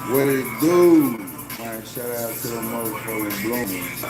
What it do? Man, shout out to the motherfucking bloomers.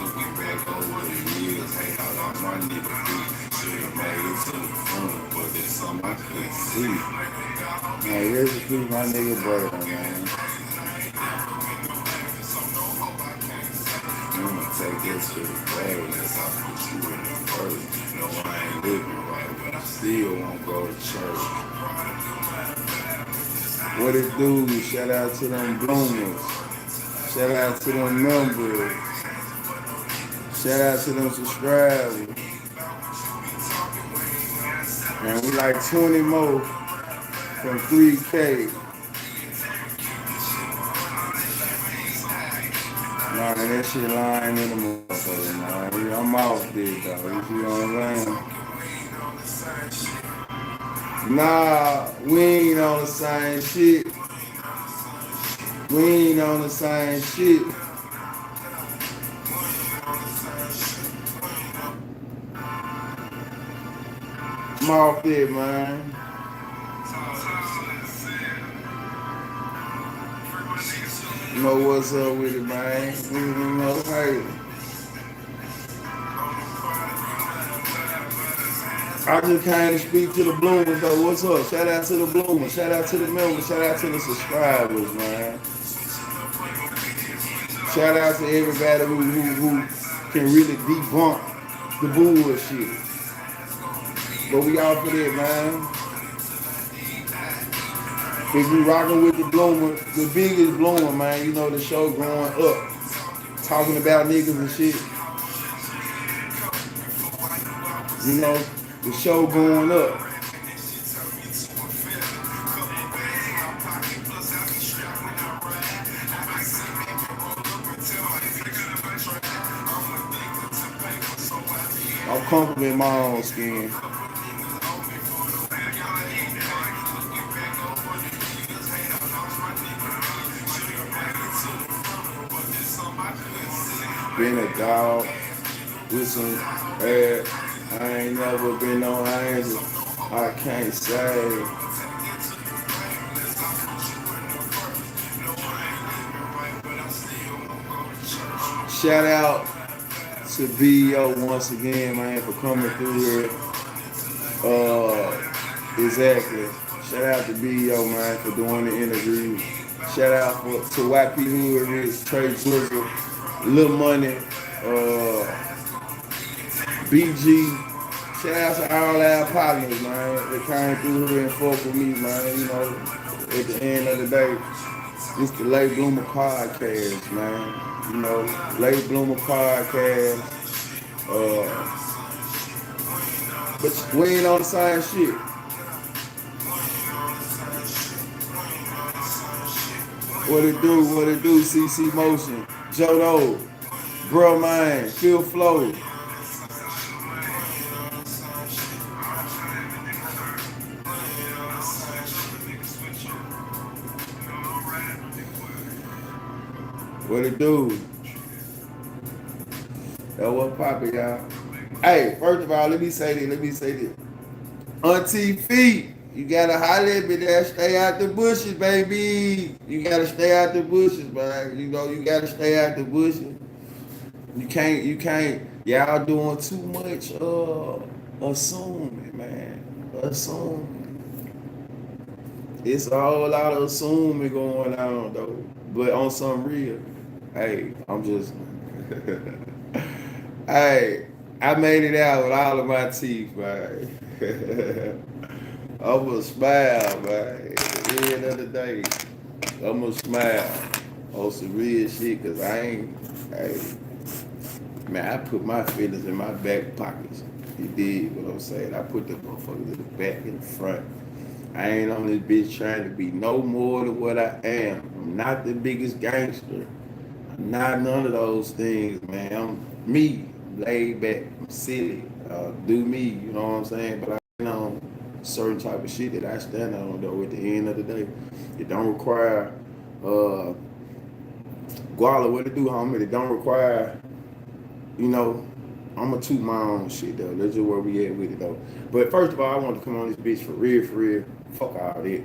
Looking back over the years, hey, how long my nigga be? Should've made it to the front, but there's something I couldn't see. Man, here's the truth, my nigga brother, man. You wanna take this to the grave, that's how I put you in the first. No, I ain't living right, but I still won't go to church. What it do? Shout out to them bloomers. Shout out to them members. Shout out to them subscribers. Man, we like 20 more from 3K. Man, that shit lying in the motherfucker, man. I'm off this, dog. You see what I'm saying? Nah, we ain't on the same shit. We ain't on the same shit. I'm off it, man. You know what's up with it, man. You know, hey. I just came to speak to the bloomers, though. What's up? Shout out to the bloomers. Shout out to the members. Shout out to the subscribers, man. Shout out to everybody who can really debunk the bullshit. But we all for that, man. If we rocking with the bloomer, the biggest bloomer, man, you know the show growing up. Talking about niggas and shit. You know, the show going up. I'm comfortable in my own skin. Been a dog with some ass. I ain't never been no angel. I can't say. Shout out to BO once again, man, for coming through here. Exactly. Shout out to BO, man, for doing the interview. Shout out to YP Hood, Rich, Trey Twizzle, Lil Money, BG. Shout out to all our partners, man. They came through here and fuck with me, man. You know, at the end of the day, it's the Late Bloomer Podcast, man. You know, Late Bloomer Podcast. But we ain't on the same shit. What it do, CC Motion, Jodo, Bro Man, Phil Flow. What it do? That what poppin', y'all. Hey, first of all, let me say this. Auntie Feet, you gotta holler at me there, stay out the bushes, baby. You gotta stay out the bushes, man. You know, you gotta stay out the bushes. You can't, y'all doing too much, assuming, man. Assuming. It's a whole lot of assuming going on, though. But on some real, hey, I'm just, hey, I made it out with all of my teeth, man. I'm gonna smile, man. At the end of the day, I'm gonna smile on some real shit, cause I ain't, hey, Man, I put my feelings in my back pockets. You did what I'm saying. I put the motherfuckers in the back and the front. I ain't on this bitch trying to be no more than what I am. I'm not the biggest gangster. I'm not none of those things, man. I'm me, laid back, I'm silly, do me, you know what I'm saying? But I stand on certain type of shit that I stand on though at the end of the day. It don't require Guala, what it do, homie? It don't require, you know, I'm gonna toot my own shit though. That's just where we at with it though. But first of all, I want to come on this bitch for real, for real. Fuck all that.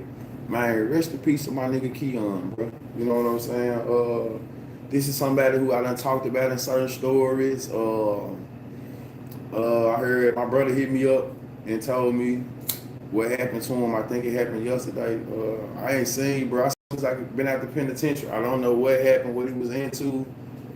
Man, rest in peace to my nigga Keon, bro. You know what I'm saying? This is somebody who I done talked about in certain stories. I heard my brother hit me up and told me what happened to him. I think it happened yesterday. I ain't seen, bro. I since I been out the penitentiary. I don't know what happened, what he was into.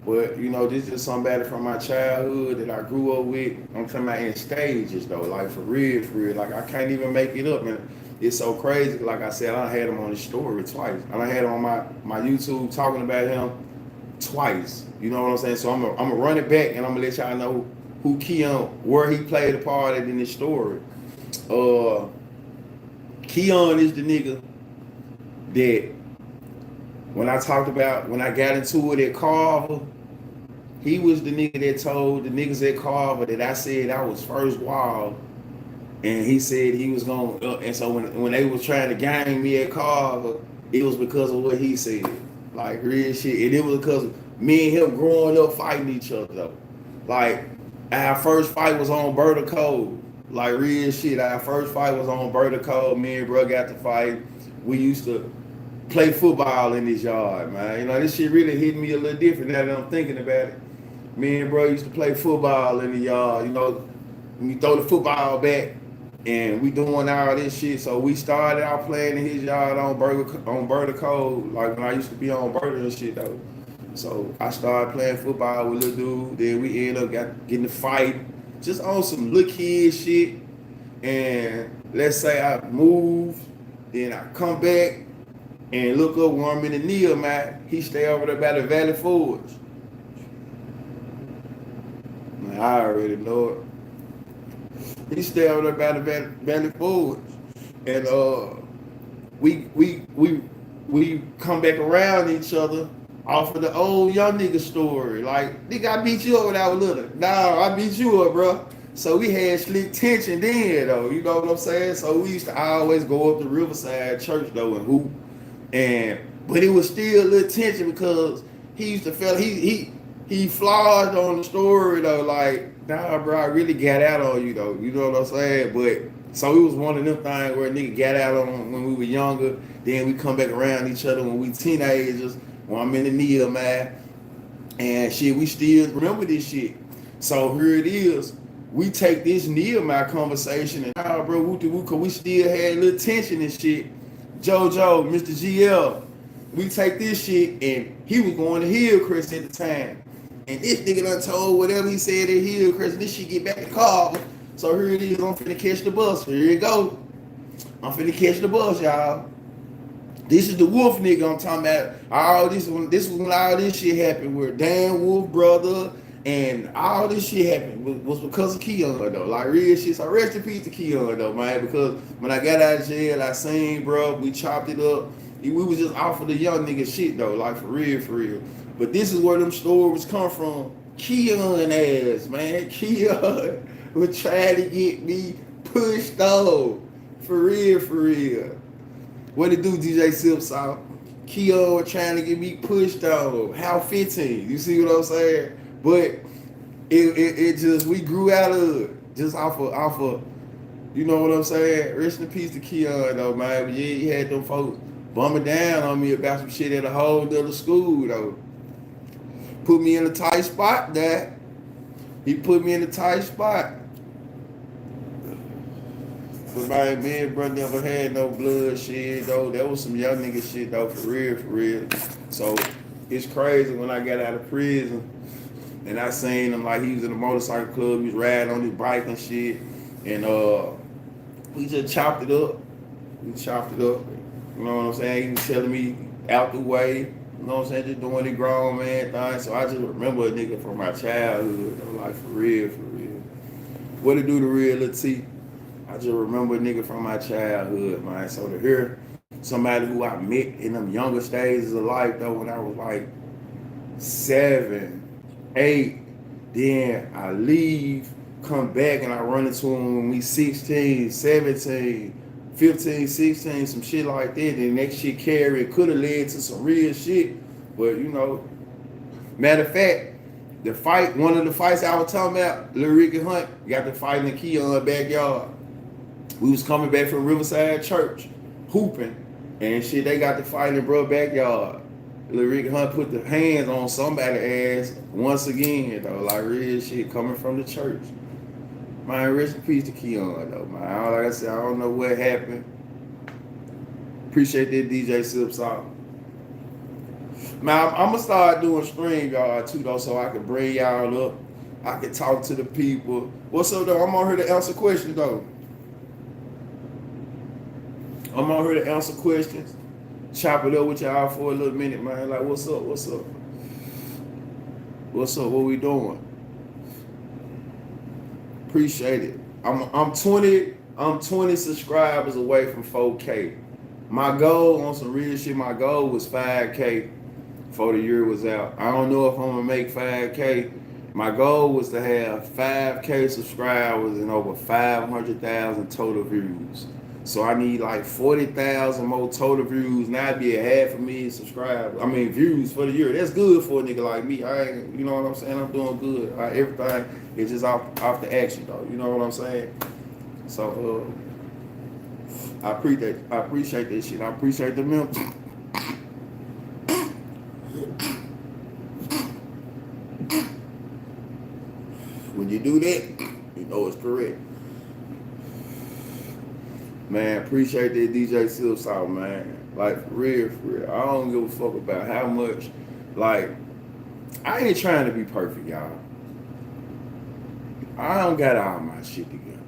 But, you know, this is somebody from my childhood that I grew up with. I'm talking about in stages, though. Like, for real, for real. Like, I can't even make it up. And it's so crazy. Like I said, I had him on the story twice. And I had him on my YouTube talking about him twice. You know what I'm saying? So I'm gonna run it back and I'm gonna let y'all know who Keon, where he played a part in this story. Keon is the nigga that when I got into it at Carver, he was the nigga that told the niggas at Carver that I said I was first wild, and he said he was going. And so when they was trying to gang me at Carver, it was because of what he said, like real shit, and it was because of me and him growing up fighting each other though. Like our first fight was on Berta Code, like real shit. Our first fight was on Berta Code. Me and bro got to fight. We used to play football in this yard, man. You know, this shit really hit me a little different now that I'm thinking about it. Me and bro used to play football in the yard, you know, we throw the football back and we doing all this shit. So we started out playing in his yard on Berta Code, like when I used to be on Berta and shit though. So I started playing football with little dude, then we ended up getting a fight, just on some little kid shit. And let's say I move, then I come back, and look up where I'm in the Neil, man. He stay over there by the Valley Forge. Man, I already know it. He stay over there by the Valley Forge. And we come back around each other off of the old young nigga story. Like, nigga, I beat you up when I was little. Nah, I beat you up, bro. So we had slick tension then, though. You know what I'm saying? So we used to always go up to Riverside Church, though, and hoop. But it was still a little tension because he used to feel he flogged on the story though, like, nah bro, I really got out on you though. You know what I'm saying? But so it was one of them things where a nigga got out on when we were younger, then we come back around each other when we teenagers, when I'm in the Neil, man. And shit, we still remember this shit. So here it is. We take this Nehemiah conversation and bro, cause we still had a little tension and shit. JoJo, Mr. GL, we take this shit, and he was going to Hillcrest at the time. And this nigga done told whatever he said at Hillcrest, this shit get back to Carver. So here it is, I'm finna catch the bus. Here you go. I'm finna catch the bus, y'all. This is the Wolf nigga I'm talking about. This was when all this shit happened, where Dan Wolf brother and all this shit happened was because of Keon though. Like real shit. So rest in peace to Keon though, man. Because when I got out of jail, I seen bro, we chopped it up. We was just off of the young nigga shit though, like for real, for real. But this is where them stories come from. Keon ass, man. Keon was trying to get me pushed off. For real, for real. What it do, DJ Silpsaw? Keon was trying to get me pushed off. How 15? You see what I'm saying? But it just, we grew out of it. Just off of, you know what I'm saying? Rest in peace to Keon though, man. But yeah, he had them folks bumming down on me about some shit at a whole other school though. Put me in a tight spot, Dad. He put me in a tight spot. But my man, bro, never had no blood shit though. That was some young nigga shit though, for real, for real. So it's crazy when I got out of prison and I seen him like he was in a motorcycle club, he was riding on his bike and shit. And we just chopped it up. We chopped it up. You know what I'm saying? He was telling me out the way. You know what I'm saying? Just doing the grown man thing. So I just remember a nigga from my childhood. I'm like, for real, for real. What it do to real Lil T? I just remember a nigga from my childhood, man. So to hear somebody who I met in them younger stages of life, though, when I was like 7, 8, then I leave, come back, and I run into him when we 16, 17, 15, 16, some shit like that. Then that shit carried could have led to some real shit. But, you know, matter of fact, the fight, one of the fights I was talking about, Lil Ricky Hunt got the fight in the Keon backyard. We was coming back from Riverside Church, hooping, and shit, they got the fight in bro backyard. Lil Ricky Hunt put the hands on somebody's ass once again, though, like real shit coming from the church. Man, rest in peace to Keon, though, man. Like I said, I don't know what happened. Appreciate that DJ Sips out. Man, I'm gonna start doing stream, y'all, too, though, so I can bring y'all up. I can talk to the people. What's up, though? I'm on here to answer questions, though. I'm on here to answer questions. Chop it up with y'all for a little minute, man. Like, what's up? What's up? What's up? What we doing? Appreciate it. I'm 20 subscribers away from 4K. My goal on some real shit, my goal was 5K before the year was out. I don't know if I'm gonna make 5K. My goal was to have 5K subscribers and over 500,000 total views. So I need like 40,000 more total views. Now it'd be a half a million subscribers. I mean views for the year. That's good for a nigga like me. I ain't, you know what I'm saying? I'm doing good. Everything is just off the action though. You know what I'm saying? So I appreciate that shit. I appreciate the members. When you do that, you know it's correct. Man, appreciate that DJ Sills out, man. Like, for real, for real. I don't give a fuck about how much, like, I ain't trying to be perfect, y'all. I don't got all my shit together.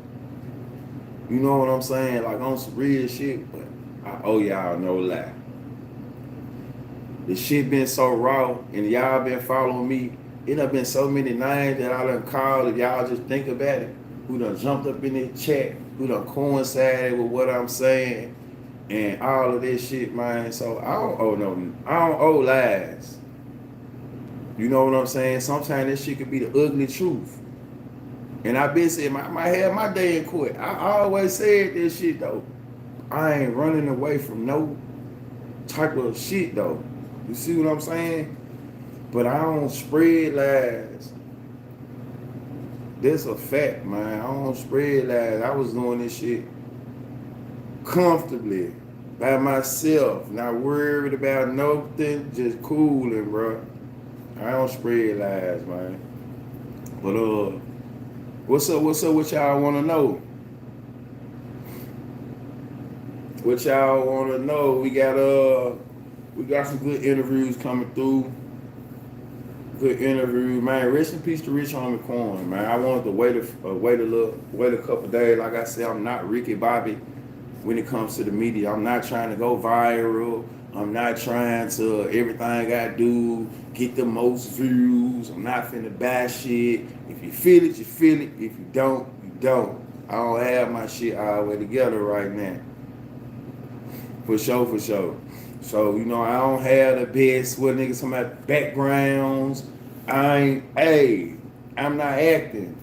You know what I'm saying? Like, on some real shit, but I owe y'all no lie. The shit been so raw, and y'all been following me. It done been so many names that I done called, if y'all just think about it, who done jumped up in the chat, who done coincided with what I'm saying, and all of this shit, man. So I don't owe lies. You know what I'm saying? Sometimes this shit could be the ugly truth. And I been saying, I might have my day in court. I always said this shit, though. I ain't running away from no type of shit, though. You see what I'm saying? But I don't spread lies. That's a fact, man. I don't spread lies. I was doing this shit comfortably by myself, not worried about nothing, just cooling, bro. I don't spread lies, man. But what's up what y'all wanna know? What y'all wanna know? We got some good interviews coming through. Good interview, man. Rest in peace to Rich Homie Quan, man. I wanted to wait a couple days. Like I said, I'm not Ricky Bobby when it comes to the media. I'm not trying to go viral. I'm not trying to everything I gotta do get the most views. I'm not finna buy shit. If you feel it, you feel it. If you don't, you don't. I don't have my shit all the way together right now. For sure. So, you know, I don't have the best, what niggas talking about, backgrounds. I'm not acting.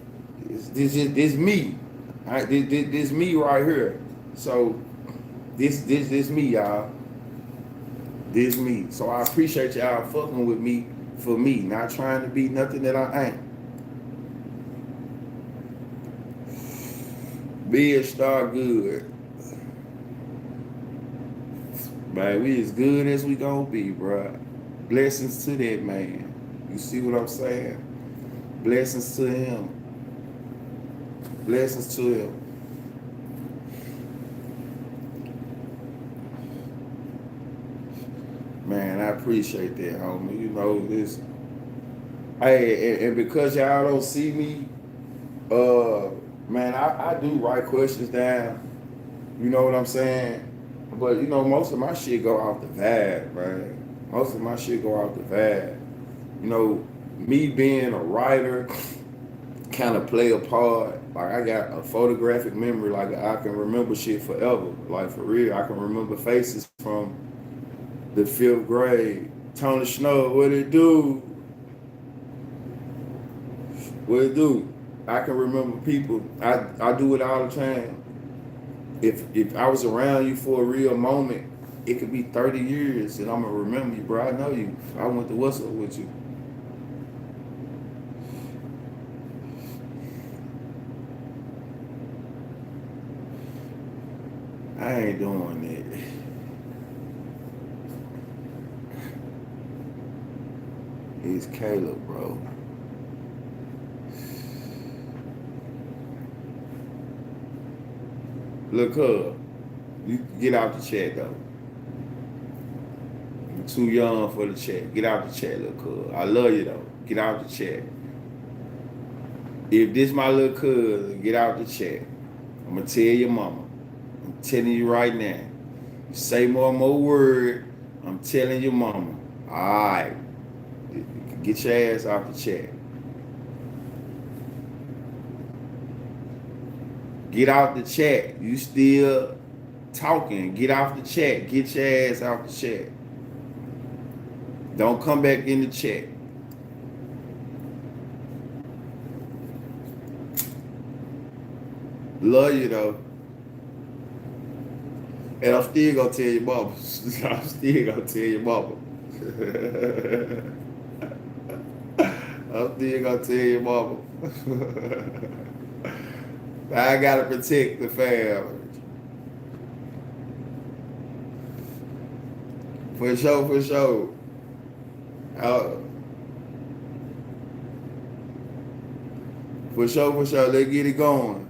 This me. This me right here. So, this me, y'all. This me. So, I appreciate y'all fucking with me for me, not trying to be nothing that I ain't. Be a star good. Man, we as good as we gonna be, bro. Blessings to that man. You see what I'm saying? Blessings to him. Blessings to him. Man, I appreciate that, homie. You know this. Hey, and because y'all don't see me, man, I do write questions down. You know what I'm saying? But, you know, most of my shit go off the vibe, man. Most of my shit go off the vibe. You know, me being a writer kind of play a part. Like I got a photographic memory. Like I can remember shit forever. Like for real, I can remember faces from the 5th grade. Tony Snow, what it do? What it do? I can remember people. I do it all the time. If I was around you for a real moment, it could be 30 years and I'm gonna remember you, bro. I know you. I went to what's up with you. I ain't doing it. It's Caleb, bro. Look up. You get out the chat though. You're too young for the chat. Get out the chat, little cuz. I love you though. Get out the chat. If this my little cousin, get out the chat. I'm gonna tell your mama. I'm telling you right now. You say more word. I'm telling your mama. Alright. Get your ass out the chat. Get out the chat. You still talking. Get off the chat. Get your ass out the chat. Don't come back in the chat. Love you though. And I'm still gonna tell your mama. I'm still gonna tell your mama. I'm still gonna tell your mama. I gotta protect the family. For sure, for sure. For sure, for sure. Let's get it going.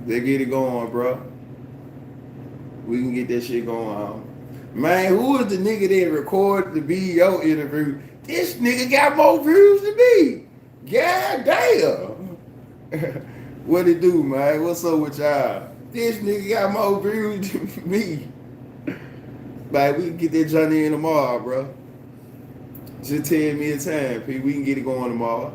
Let's get it going, bro. We can get that shit going on. Man, who is the nigga that recorded the video interview? This nigga got more views than me. God damn. What it do, man? What's up with y'all? This nigga got more views than me. Man, we can get that Johnny in tomorrow, bro. Just tell me a time, P. We can get it going tomorrow.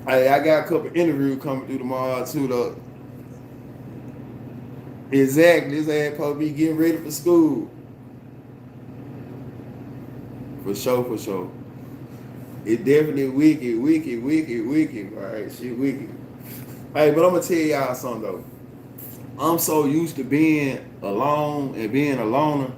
Hey, I got a couple interviews coming through tomorrow, too, though. Exactly. This ass supposed to be getting ready for school. For sure, for sure. It definitely wicked. All right, shit wicked. Hey, but I'm going to tell y'all something, though. I'm so used to being alone and being a loner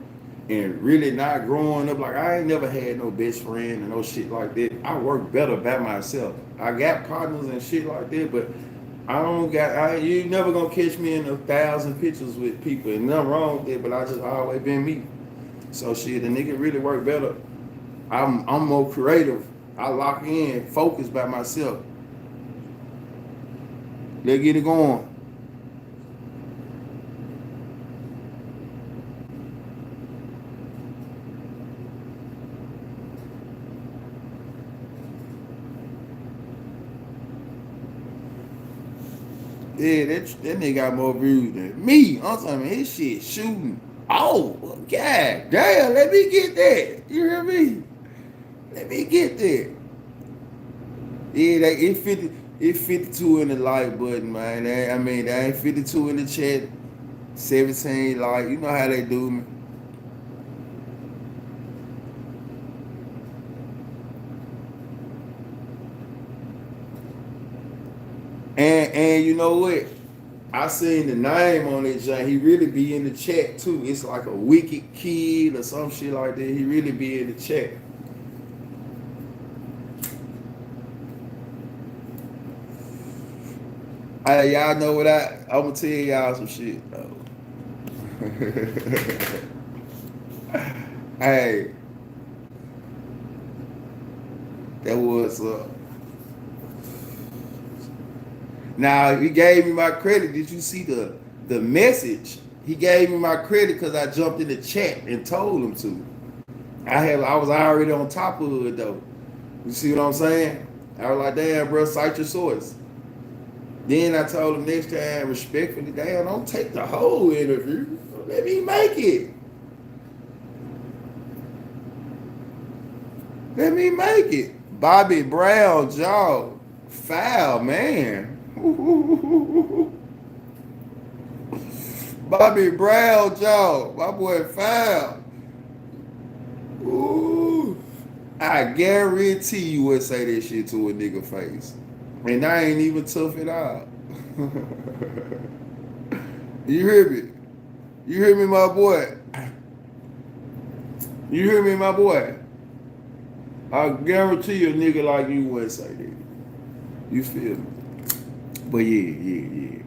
and really not growing up. Like, I ain't never had no best friend and no shit like that. I work better by myself. I got partners and shit like that, but you never gonna catch me in 1,000 pictures with people. And nothing wrong with it, but I just always been me. So shit, the nigga really work better. I'm more creative. I lock in, focus by myself. Let's get it going. Yeah, that nigga got more views than me. I'm talking about his shit shooting. Oh, god damn, let me get that. You hear me? Let me get that. Yeah, it's 52 in the like button, man. That ain't 52 in the chat. 17 like, you know how they do me. And you know what? I seen the name on it, John. He really be in the chat too. It's like a wicked kid or some shit like that. He really be in the chat. Hey, y'all know what I'm gonna tell y'all some shit though. Hey, that was now he gave me my credit. Did you see the message? He gave me my credit because I jumped in the chat and told him to. I was already on top of it though. You see what I'm saying? I was like, damn, bro, cite your source. Then I told him next time, respectfully, damn, don't take the whole interview. Let me make it. Let me make it. Bobby Brown jaw. Foul, man. Bobby Brown jaw. My boy foul. Ooh. I guarantee you would say that shit to a nigga face. And I ain't even tough it out. You hear me? You hear me, my boy? You hear me, my boy? I guarantee you a nigga like you wouldn't say that. You feel me? But yeah.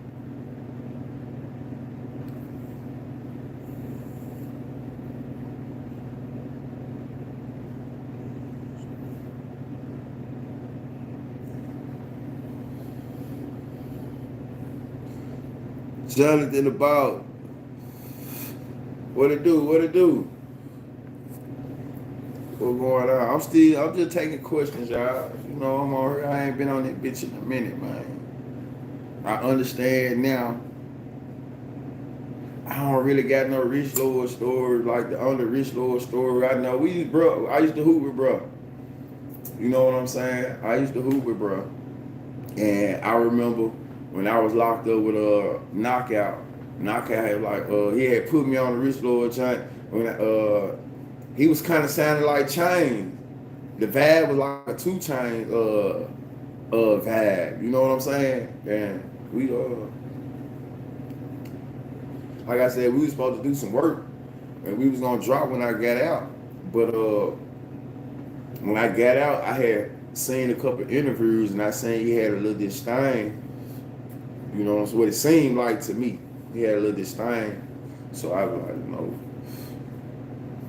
Jonathan about what it do? What's going on? I'm just taking questions, y'all. You know, I'm on here. I ain't been on that bitch in a minute, man. I understand now. I don't really got no rich lord story like the only rich lord story I know. I used to hoop with bro. You know what I'm saying? I used to hoop with bro. And I remember when I was locked up with a knockout. Knockout had he had put me on the rich lord chain. When he was kind of sounding like Chain. The vibe was like a 2 Chainz vibe. You know what I'm saying? And we like I said, we was supposed to do some work, and we was gonna drop when I got out. But when I got out, I had seen a couple interviews, and I seen he had a little disdain. You know what it seemed like to me. He had a little disdain. So I was like,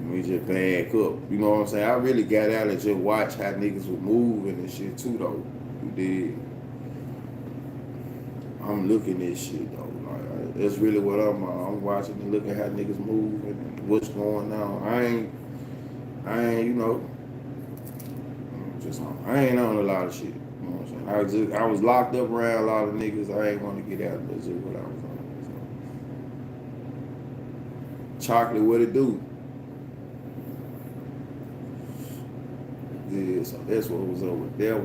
we just back up. You know what I'm saying? I really got out and just watched how niggas would move and shit too, though. You did. I'm looking at shit, though. Like, that's really what I'm watching and looking how niggas move and what's going on. I ain't, I ain't on a lot of shit. You know what I'm saying? I was locked up around a lot of niggas. I ain't want to get out. That's just what I was on. So. Chocolate, what it do? Yeah, so that's what was over there.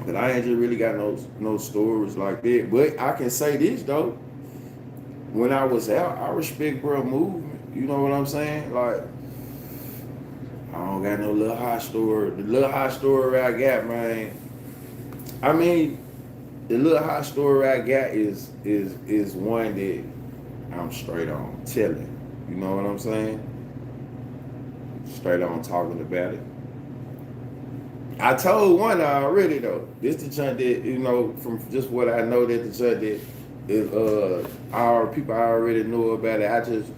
But I ain't just really got no stories like that. But I can say this though. When I was out, I respect bro movement. You know what I'm saying? Like, I don't got no little hot story. The little hot story I got, man. I mean, the little hot story I got is one that I'm straight on telling. You know what I'm saying? Straight on talking about it. I told one already though. This the junk that, from just what I know, that the junk that is our people already know about it. I just,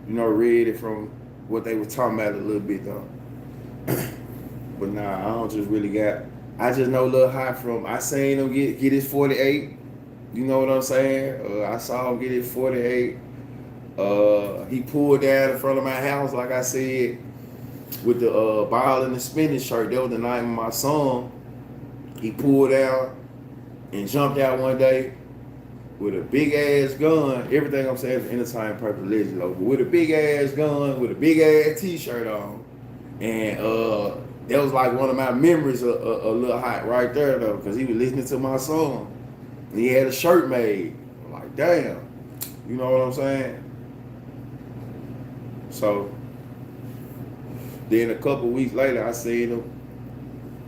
read it from what they were talking about a little bit though. But nah, I don't just really got. I just know Lil Hot from. I seen him get his 48. You know what I'm saying? I saw him get his 48. He pulled down in front of my house, like I said, with the ball and the spinach shirt. That was the name of my song. He pulled out and jumped out one day with a big ass gun. Everything I'm saying is entertainment purpose legend logo. With a big ass gun, with a big ass t-shirt on. And that was like one of my memories of Lil Hot right there though, because he was listening to my song. And he had a shirt made. I'm like, damn. You know what I'm saying? So then a couple weeks later, I seen him.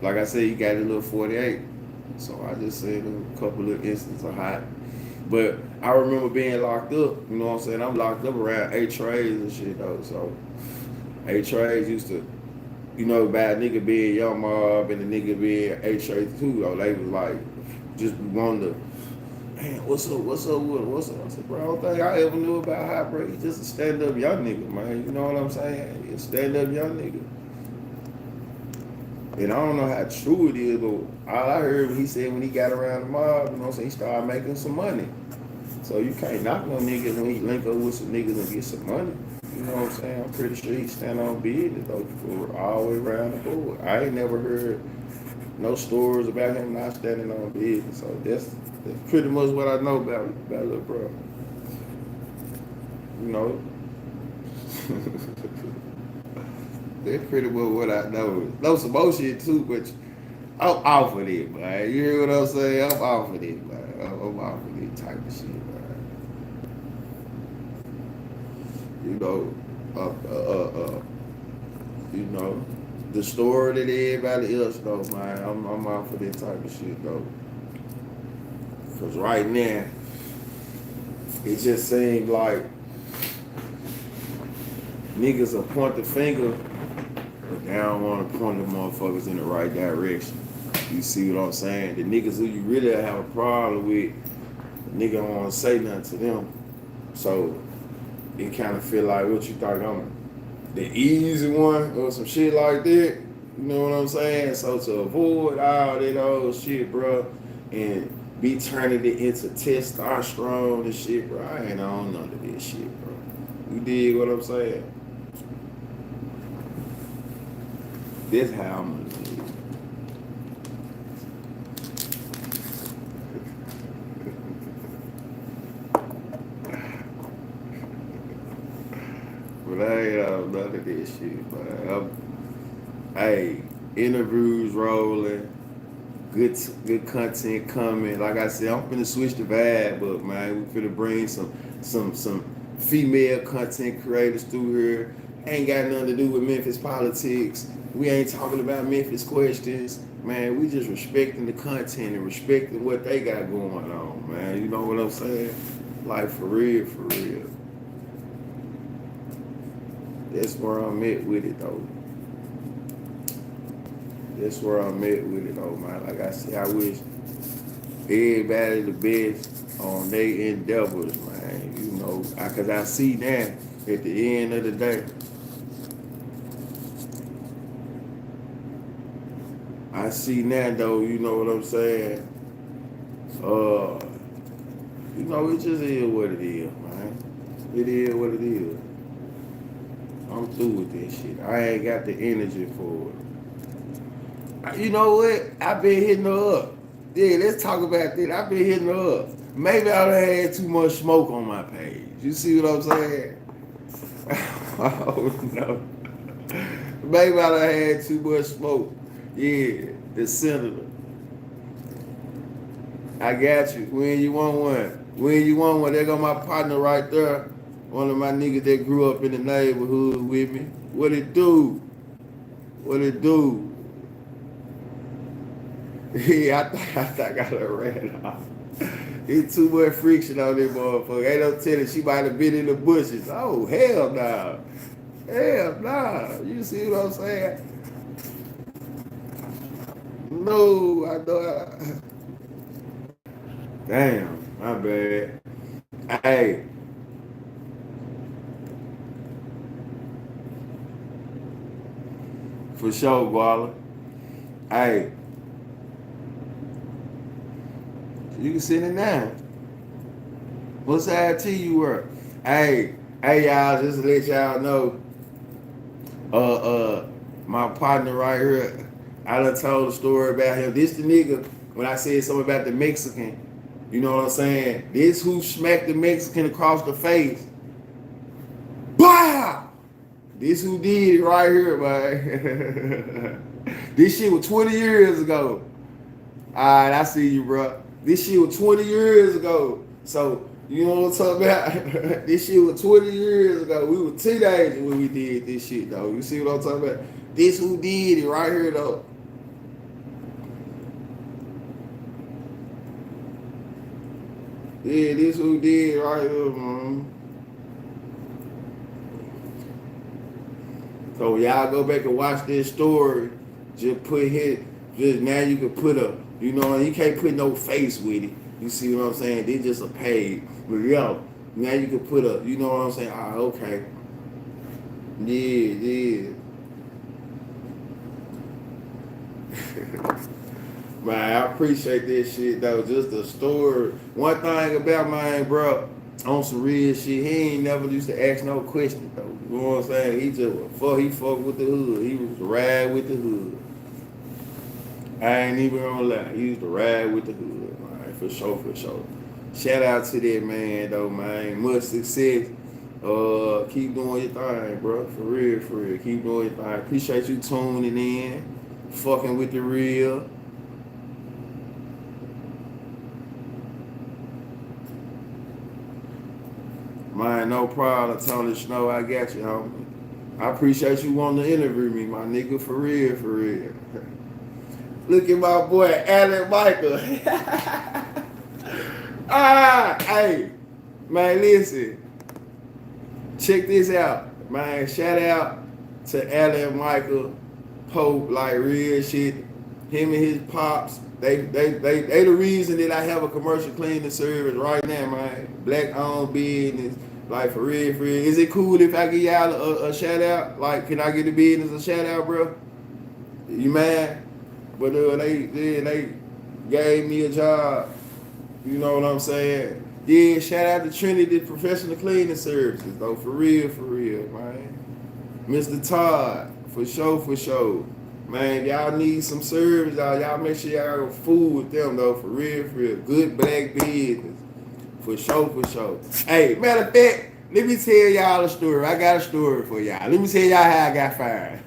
Like I said, he got a little 48. So I just seen him a couple of instances of Hot. But I remember being locked up. You know what I'm saying? I'm locked up around A-Trays and shit though. So A-Trays used to, about a nigga being Young Mob and the nigga being A-Trays too though. They was like, just wanted to, man, what's up with him? I said, bro, I don't think I ever knew about Hot, bro. He's just a stand-up young nigga, man. You know what I'm saying? He's a stand-up young nigga. And I don't know how true it is, but all I heard he said when he got around the mob, he started making some money. So you can't knock no nigga when he link up with some niggas and get some money. You know what I'm saying? I'm pretty sure he stand on business though for all the way around the board. I ain't never heard no stories about him not standing on business. So that's pretty much what I know about little bro. You know. That's pretty much what I know. Know some more shit too, but I'm off of it, man. You hear what I'm saying? I'm off of it, man. I'm off of it type of shit, man. You know, uh, uh, uh, you know, the story that everybody else know, man. I'm off of that type of shit, though. Cause right now, it just seems like niggas will point the finger, but they don't want to point the motherfuckers in the right direction. You see what I'm saying? The niggas who you really have a problem with, the nigga don't want to say nothing to them. So it kind of feel like, what you think I'm the easy one or some shit like that? You know what I'm saying? So to avoid all that old shit, bro, and be turning it into testosterone and shit, bro, I ain't on none of this shit, bro. You dig what I'm saying? This how I'm gonna live. But I ain't on none of this shit, man. Hey, interviews rolling, good content coming. Like I said, I'm finna switch the vibe up, man. We finna bring some female content creators through here. Ain't got nothing to do with Memphis politics. We ain't talking about Memphis questions. Man, we just respecting the content and respecting what they got going on, man. You know what I'm saying? Like, for real, for real. That's where I'm at with it, though. That's where I'm at with it, though, man. Like I said, I wish everybody the best on their endeavors, man. You know, because I see that at the end of the day, I see now, though, you know what I'm saying? You know, it just is what it is, man. It is what it is. I'm through with this shit. I ain't got the energy for it. You know what? I've been hitting her up. Yeah, let's talk about that. I've been hitting her up. Maybe I done had too much smoke on my page. You see what I'm saying? Oh, no. Maybe I done had too much smoke. Yeah, the senator. I got you. When you want one. When you want one, there go my partner right there. One of my niggas that grew up in the neighborhood with me. What it do? What it do? Yeah, I think I done ran off. It's too much friction on this motherfucker. Ain't no telling she might have been in the bushes. Oh, hell no. Hell no. You see what I'm saying? No, I know. Damn, my bad. Hey. For sure, Guala. Hey. You can sit it down. What side T you work? Hey, y'all, just to let y'all know, my partner right here, I done told a story about him. This the nigga, when I said something about the Mexican, you know what I'm saying? This who smacked the Mexican across the face. Wow! This who did it right here, man. This shit was 20 years ago. Alright, I see you, bro. This shit was 20 years ago. So, you know what I'm talking about? This shit was 20 years ago. We were teenagers when we did this shit, though. You see what I'm talking about? This who did it right here, though. Yeah, this who did it right here, man. So y'all go back and watch this story. Just put hit. Just now you can put a. You know, you can't put no face with it. You see what I'm saying? They just a page. But yo, now you can put a. You know what I'm saying? Ah, okay. Yeah. Man, I appreciate this shit though. Just the story. One thing about mine, bro, on some real shit, he ain't never used to ask no question though. You know what I'm saying? He fuck with the hood. He was ride with the hood. I ain't even gonna lie. He used to ride with the hood, man. For sure. Shout out to that man though, man. Much success. Keep doing your thing, bro. For real, for real. Keep doing your thing. Appreciate you tuning in, fucking with the real. Man, no problem. Tony Snow, I got you, homie. I appreciate you wanting to interview me, my nigga. For real, for real. Look at my boy, Alec Michael. Hey, man, listen. Check this out, man. Shout out to Alec Michael Pope, like real shit. Him and his pops, they the reason that I have a commercial cleaning service right now, man. Black owned business, like for real, for real. Is it cool if I give y'all a shout out? Like, can I get the business a shout out, bro? You mad? But they gave me a job. You know what I'm saying? Yeah, shout out to Trinity Professional Cleaning Services, though. For real, man. Mr. Todd, for sure, for sure. Man, y'all need some service, y'all make sure y'all fool with them, though. For real, for real. Good black business. For sure, for sure. Hey, matter of fact, let me tell y'all a story. I got a story for y'all. Let me tell y'all how I got fired.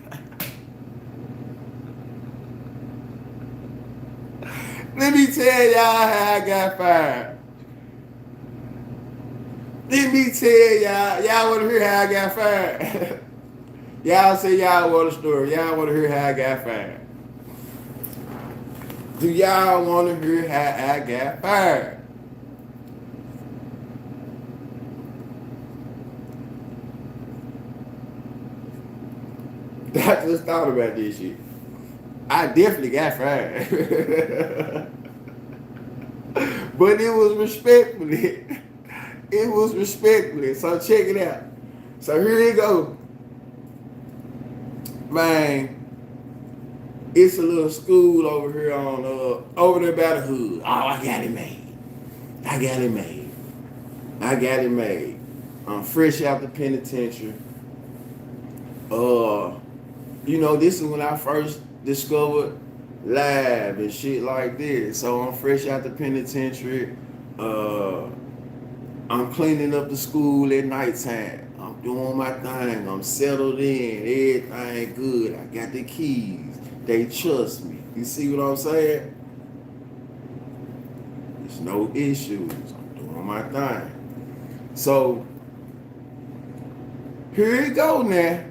Let me tell y'all how I got fired. Let me tell y'all want to hear how I got fired? Y'all say y'all want a story. Y'all want to hear how I got fired. Do y'all want to hear how I got fired? I just thought about this shit. I definitely got fired. But it was respectfully. It was respectfully. So check it out. So here you go. Man, it's a little school over here on over there by the hood. Oh, I got it made. I got it made. I got it made. I'm fresh out the penitentiary. You know, this is when I first discovered live and shit like this. So I'm fresh out the penitentiary. I'm cleaning up the school at nighttime. I'm doing my thing. I'm settled in. Everything good. I got the keys. They trust me. You see what I'm saying? There's no issues. I'm doing my thing. So here you go now.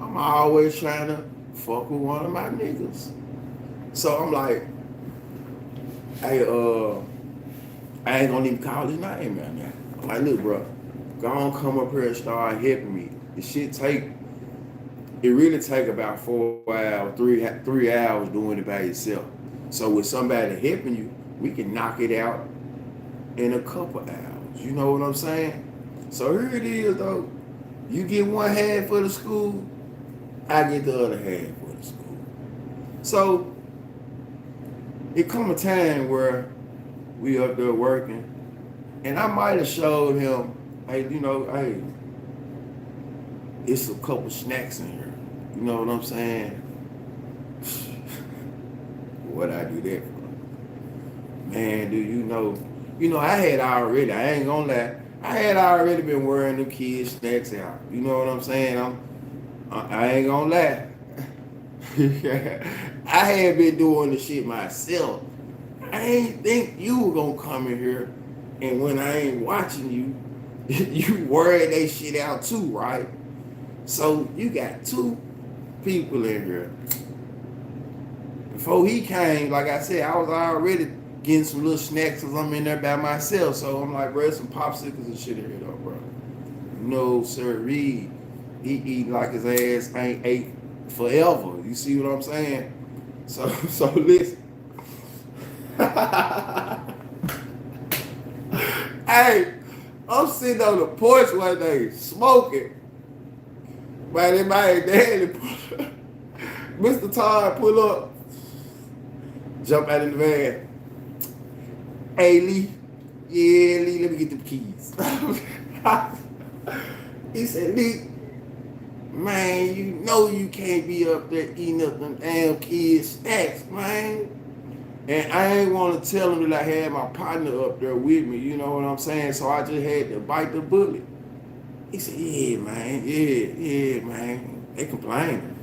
I'm always trying to fuck with one of my niggas. So I'm like, hey, I ain't gonna even call his name right now. I'm like, look, bro, go on, come up here and start helping me. It really take about 4 hours, 3 hours doing it by yourself. So with somebody helping you, we can knock it out in a couple hours. You know what I'm saying? So here it is, though. You get one half for the school, I get the other half for the school. So it come a time where we up there working, and I might have showed him, hey, hey, it's a couple snacks in here. You know what I'm saying? What I do that for? Man, do you know, I ain't gonna lie, I had already been wearing them kids' snacks out. You know what I'm saying? I ain't gonna lie. I had been doing the shit myself. I ain't think you were gonna come in here, and when I ain't watching you, you wearing that shit out too, right? So you got two people in here. Before he came, like I said, I was already getting some little snacks because I'm in there by myself. So I'm like, bro, some popsicles and shit in here though, bro. No, sir, he eat like his ass ain't ate forever. You see what I'm saying? So listen. Hey, I'm sitting on the porch one day smoking. Man, my daddy, Mr. Todd pull up, jump out in the van. Hey, Lee, let me get the keys. He said, Lee, man, you know you can't be up there eating up them damn kids' snacks, man. And I ain't want to tell him that I had my partner up there with me, you know what I'm saying? So I just had to bite the bullet. He said, yeah, man, yeah, man. They complaining.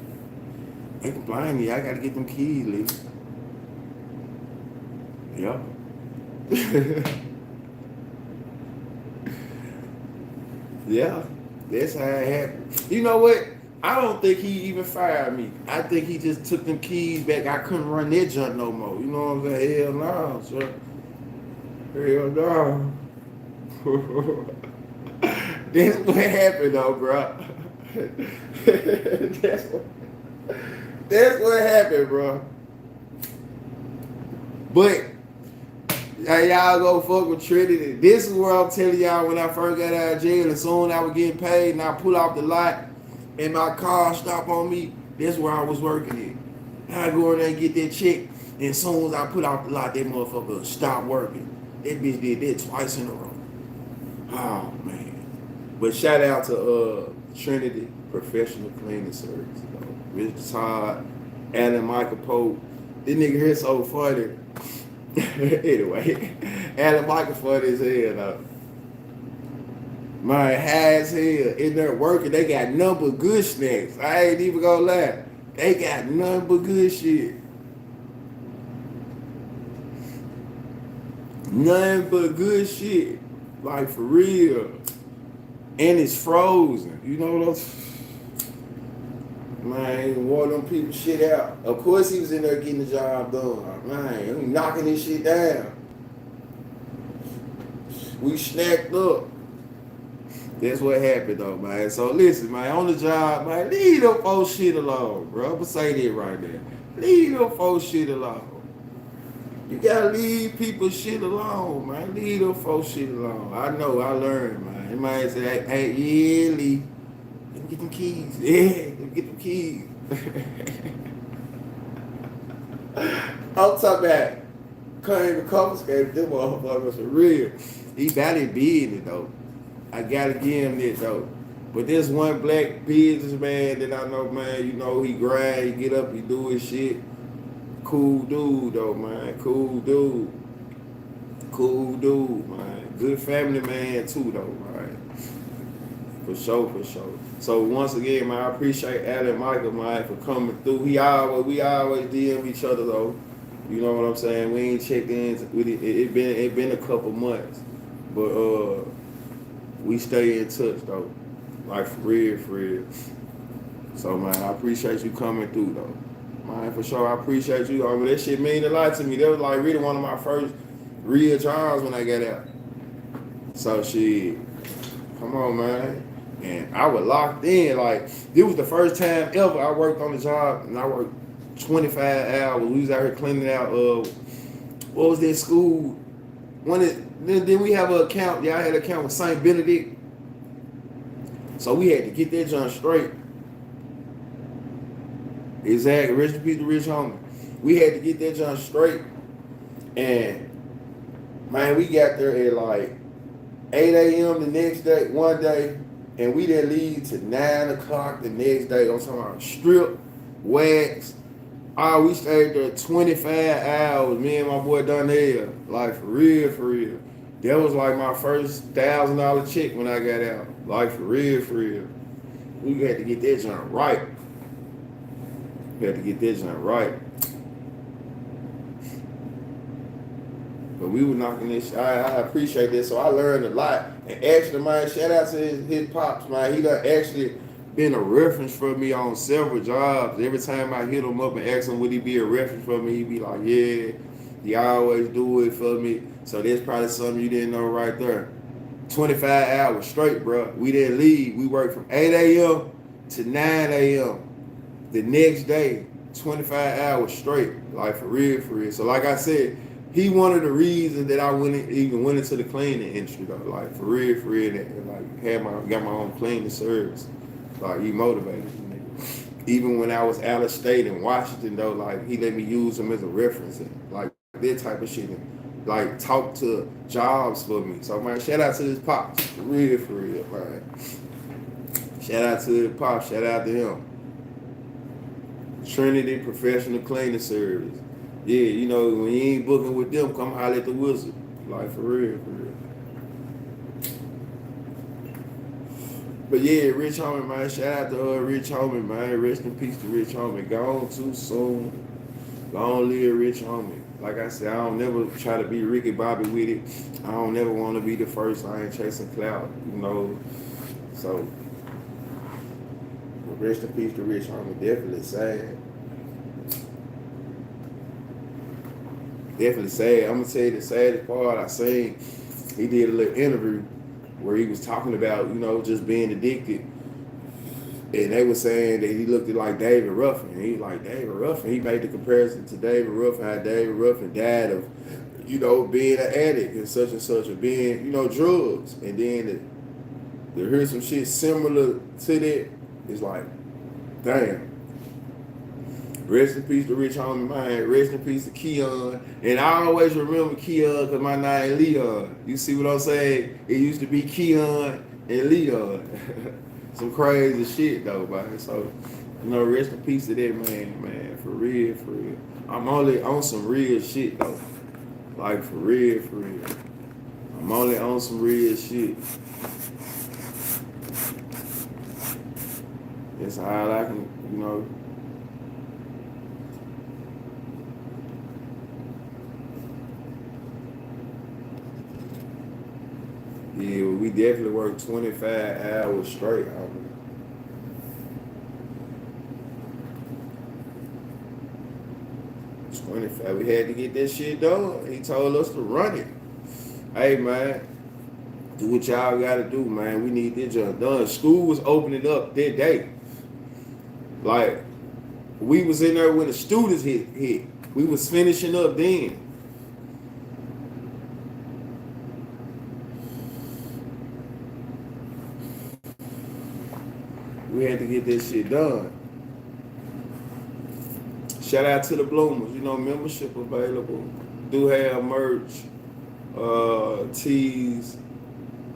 They complaining. Yeah, I gotta get them keys, Lee. Yeah. Yeah. That's how it happened. You know what? I don't think he even fired me. I think he just took them keys back. I couldn't run that junk no more. You know what I'm saying? Hell no, sir. Hell no. That's what happened though, bro. that's what that's what happened, bro. But y'all go fuck with Trinity. This is where I'm telling y'all when I first got out of jail, as soon as I was getting paid and I pull off the lot and my car stop on me, that's where I was working at. I go in there and get that check, and as soon as I put off the lot, that motherfucker stop working. That bitch did that twice in a row. Oh man. But shout out to Trinity Professional Cleaning Service. You know, Rich Todd, Alan Michael Pope. This nigga here so funny. Anyway, Alan Michael funny as hell though. My high as hell in there working. They got nothing but good snacks. I ain't even gonna lie. They got nothing but good shit. Nothing but good shit. Like for real. And it's frozen. You know what I'm Man, wore them people shit out. Of course he was in there getting the job done. Man, I'm knocking this shit down. We snacked up. That's what happened though, man. So listen, man, on the job, man, leave them folks shit alone, bro. I'm gonna say that right there. Leave them folks shit alone. You gotta leave people shit alone, man. Leave them folks shit alone. I know, I learned, man. You might say, hey, yeah, Lee, let me get them keys. Yeah, let me get them keys. I'm talking about came to confiscate them motherfuckers for real. He value business though. I gotta give him this though. But this one black businessman that I know, man, you know, he grind, he get up, he do his shit. Cool dude though, man. Cool dude. Cool dude, man. Good family man too though, man. For sure, for sure. So once again, man, I appreciate Alan Michael, man, for coming through. We always DM each other though. You know what I'm saying? We ain't checked in with it. It been a couple months. But we stay in touch though. Like for real, for real. So man, I appreciate you coming through though. Man, for sure, I appreciate you. I mean, that shit mean a lot to me. That was like really one of my first real jobs when I got out. So shit, come on, man. And I was locked in. Like, this was the first time ever I worked on the job, and I worked 25 hours. We was out here cleaning out, what was that school? Then we have an account. Y'all had an account with St. Benedict. So we had to get that junk straight. Exactly. Rich to the rich homie. We had to get that junk straight. And, man, we got there at like 8 a.m. the next day, one day, and we didn't leave till 9 o'clock the next day. I'm talking about strip, wax. Oh, we stayed there 25 hours, me and my boy Donnell. Like, for real, for real. That was like my first $1,000 check when I got out. Like, for real, for real. We had to get that junk right. We had to get that junk right. But we were knocking this. I appreciate this. So I learned a lot. And actually, man, shout out to his pops, man. He done actually been a reference for me on several jobs. Every time I hit him up and ask him would he be a reference for me, he'd be like, yeah, he always do it for me. So that's probably something you didn't know right there. 25 hours straight, bro. We didn't leave. We worked from 8 a.m. to 9 a.m. the next day, 25 hours straight. Like, for real, for real. So like I said, he one of the reasons that I even went into the cleaning industry though. Like, for real, that, like got my own cleaning service. Like, he motivated me. Even when I was out of state in Washington though, like, he let me use him as a reference and like that type of shit and like talk to jobs for me. So man, shout out to his pops. For real, man. Shout out to his pops, shout out to him. Trinity Professional Cleaning Service. Yeah, you know, when you ain't booking with them, come holler at the wizard. Like, for real, for real. But yeah, Rich Homie, man. Shout out to Rich Homie, man. Rest in peace to Rich Homie. Gone too soon. Long live Rich Homie. Like I said, I don't never try to be Ricky Bobby with it. I don't never want to be the first. I ain't chasing clout, you know. So, rest in peace to Rich Homie. Definitely sad. Definitely sad. I'm gonna tell you the saddest part. I seen he did a little interview where he was talking about, you know, just being addicted. And they were saying that he looked like David Ruffin. And he like, David Ruffin. He made the comparison to David Ruffin, how David Ruffin died of, you know, being an addict and such, or being, you know, drugs. And then to hear some shit similar to that, it's like, damn. Rest in peace to Rich Homie, man. Rest in peace to Keon. And I always remember Keon because my name Leon. You see what I'm saying? It used to be Keon and Leon. Some crazy shit though, man. So, you know, rest in peace to that man. For real, for real. I'm only on some real shit though. Like for real, for real. I'm only on some real shit. That's how I can, you know. Yeah, we definitely worked 25 hours straight. 25. We had to get that shit done. He told us to run it. Hey, man, do what y'all got to do, man. We need this job done. School was opening up that day. Like, we was in there when the students hit. We was finishing up then. We had to get this shit done. Shout out to the Bloomers. You know, membership available. Do have merch, tees,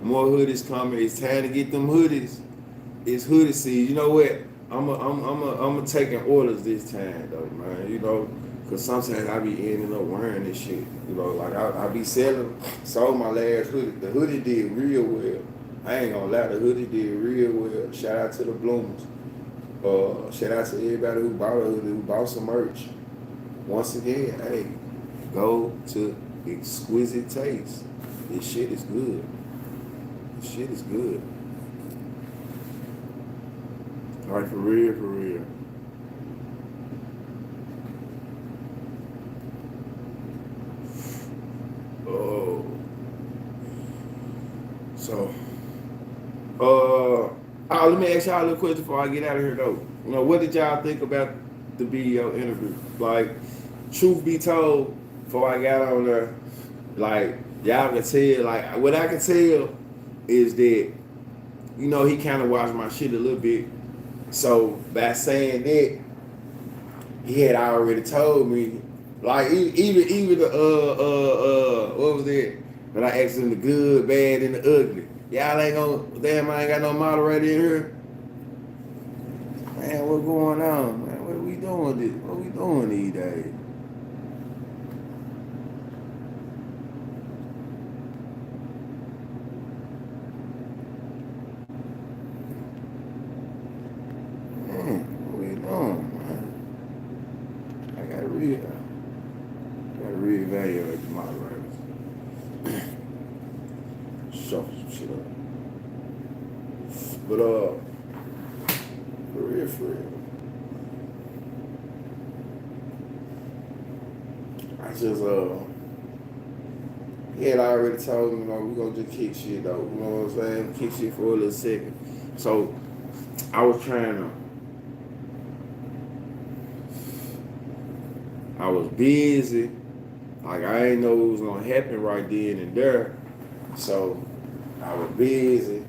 more hoodies coming. It's time to get them hoodies. It's hoodie season. You know what? I'm taking orders this time though, man. You know, cause sometimes I be ending up wearing this shit. You know, like I be sold my last hoodie. The hoodie did real well. I ain't gonna lie, the hoodie did real well. Shout out to the Bloomers. Shout out to everybody who bought a hoodie, who bought some merch. Once again, hey, go to Exquisite Taste. This shit is good. This shit is good. All right, for real, for real. Oh. So, let me ask y'all a little question before I get out of here, though. You know, what did y'all think about the BEO interview? Like, truth be told, before I got on there, like, y'all can tell, like, what I can tell is that, you know, he kind of watched my shit a little bit. So, by saying that, he had already told me, like, even the, what was it? When I asked him the good, bad, and the ugly. Y'all ain't gonna, damn, I ain't got no moderator in here. Man, what's going on, man? What are we doing? What are we doing these days? Man, what are we doing, man? I gotta reevaluate the moderators. Shuffle some shit up. But for real. I just he had already told me, you know, we gonna just kick shit though. You know what I'm saying? Kick shit for a little second. So I was busy. Like I ain't know what was gonna happen right then and there. So I was busy.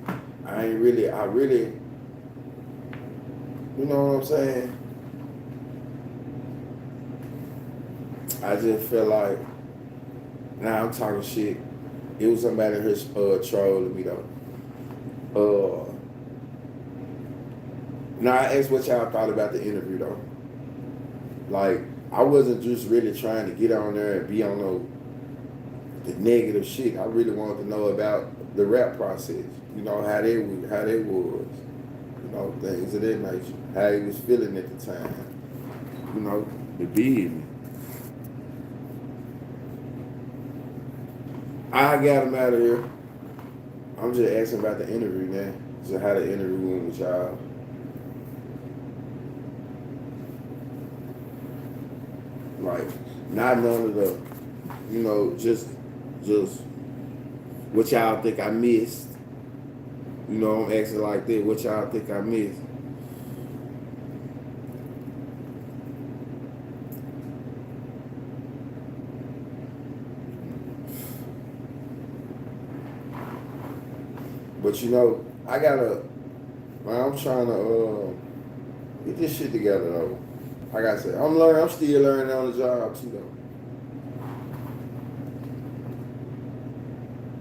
I really, you know what I'm saying? I just felt like, I'm talking shit. It was somebody here trolling me though. Now I asked what y'all thought about the interview though. Like, I wasn't just really trying to get on there and be on the negative shit. I really wanted to know about the rap process. You know how they was. You know, things of that nature. How he was feeling at the time. You know, the business. I got him out of here. I'm just asking about the interview now. So how the interview went with y'all. Like, not none of the, you know, just what y'all think I missed. You know, I'm asking like that. What y'all think I missed? But you know, I gotta. Man, I'm trying to get this shit together though. Like I said, I'm still learning on the job too though.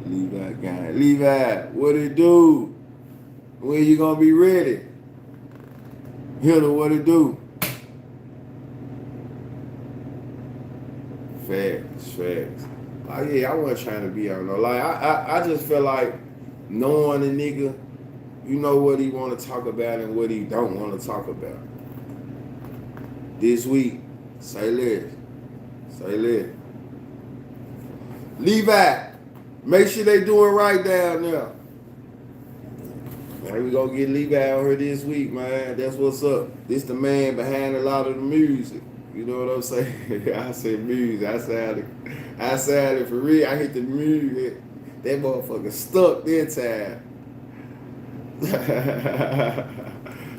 Levi guy. Levi, what it do? When you gonna be ready? Hitter, what it do? Facts. Oh yeah, I wasn't trying to be on no. Like I just feel like knowing a nigga, you know what he want to talk about and what he don't want to talk about. This week, say less. Levi, make sure they doing right down there. Man, we gonna get Levi on here this week, man. That's what's up. This the man behind a lot of the music. You know what I'm saying? I said music. I sounded for real. I hit the music. That motherfucker stuck this time.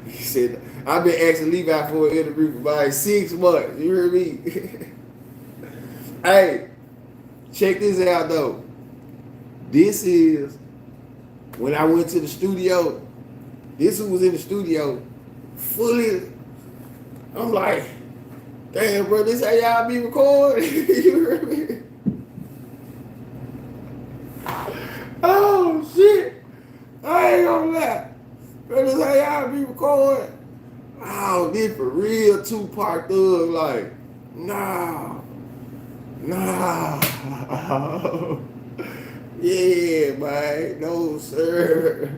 He said, I've been asking Levi for an interview for about 6 months. You hear me? Hey, check this out though. This is when I went to the studio. This one was in the studio fully. I'm like, damn, bro, this how y'all be recording? You hear me? Oh, shit. I ain't gonna lie. Bro, this how y'all be recording? Oh, this for real Tupac thug. Like, nah. Yeah, man. No, sir.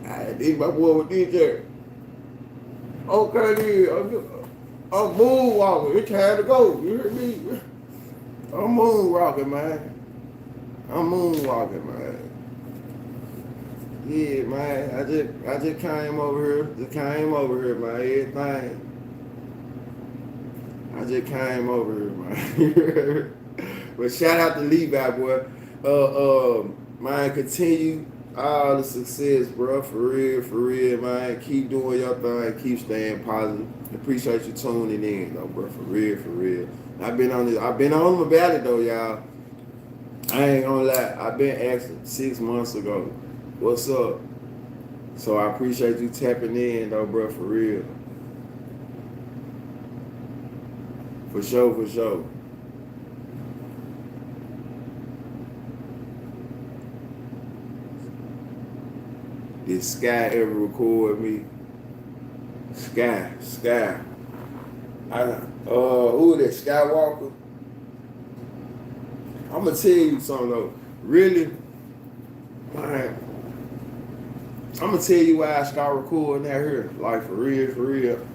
I did my boy with DJ. Okay, then. I'm moonwalking. It's time to go. You hear me? I'm moonwalking, man. Yeah, man. I just came over here. Man. Everything. I just came over here, man. But shout out to Levi, boy. Man, continue all the success, bro. For real, man. Keep doing your thing. Keep staying positive. Appreciate you tuning in, though, bro. For real. I've been on them about it, though, y'all. I ain't gonna lie. I've been asking 6 months ago, what's up? So I appreciate you tapping in, though, bro. For real. For sure. Did Sky ever record me? Sky. Who is that? Skywalker? I'm gonna tell you something though. Really, man. I'm gonna tell you why I start recording out here. Like for real.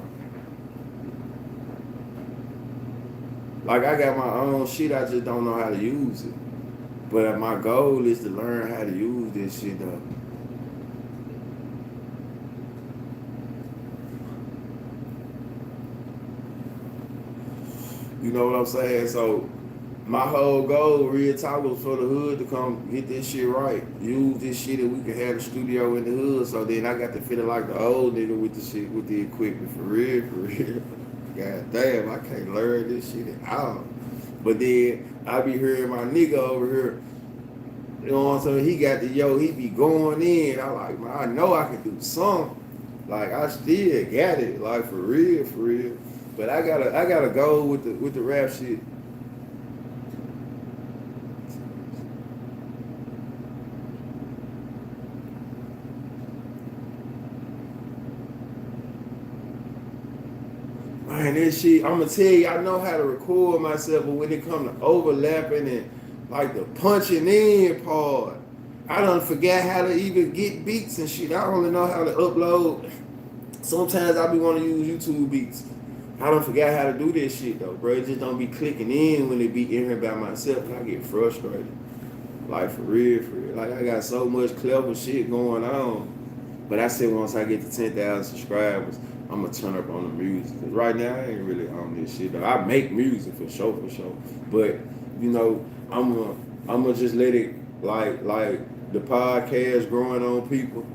Like I got my own shit, I just don't know how to use it. But my goal is to learn how to use this shit though. You know what I'm saying? So my whole goal, real talk, was for the hood to come get this shit right. Use this shit and we can have the studio in the hood. So then I got to feel like the old nigga with the shit, with the equipment. For real. God damn, I can't learn this shit at all. But then I be hearing my nigga over here, you know what I'm saying? He got he be going in. I like, man, I know I can do something. Like I still got it, like for real. But I gotta go with the rap shit. Man, this shit, I'm gonna tell you, I know how to record myself, but when it comes to overlapping and like the punching in part, I done forgot how to even get beats and shit. I only know how to upload. Sometimes I be want to use YouTube beats. I don't forget how to do this shit though, bro. It just don't be clicking in when it be in here by myself, and I get frustrated. Like for real, for real. Like I got so much clever shit going on, but I said once I get to 10,000 subscribers, I'm gonna turn up on the music. Cause right now I ain't really on this shit though. I make music for sure, but you know I'm gonna just let it like the podcast growing on people.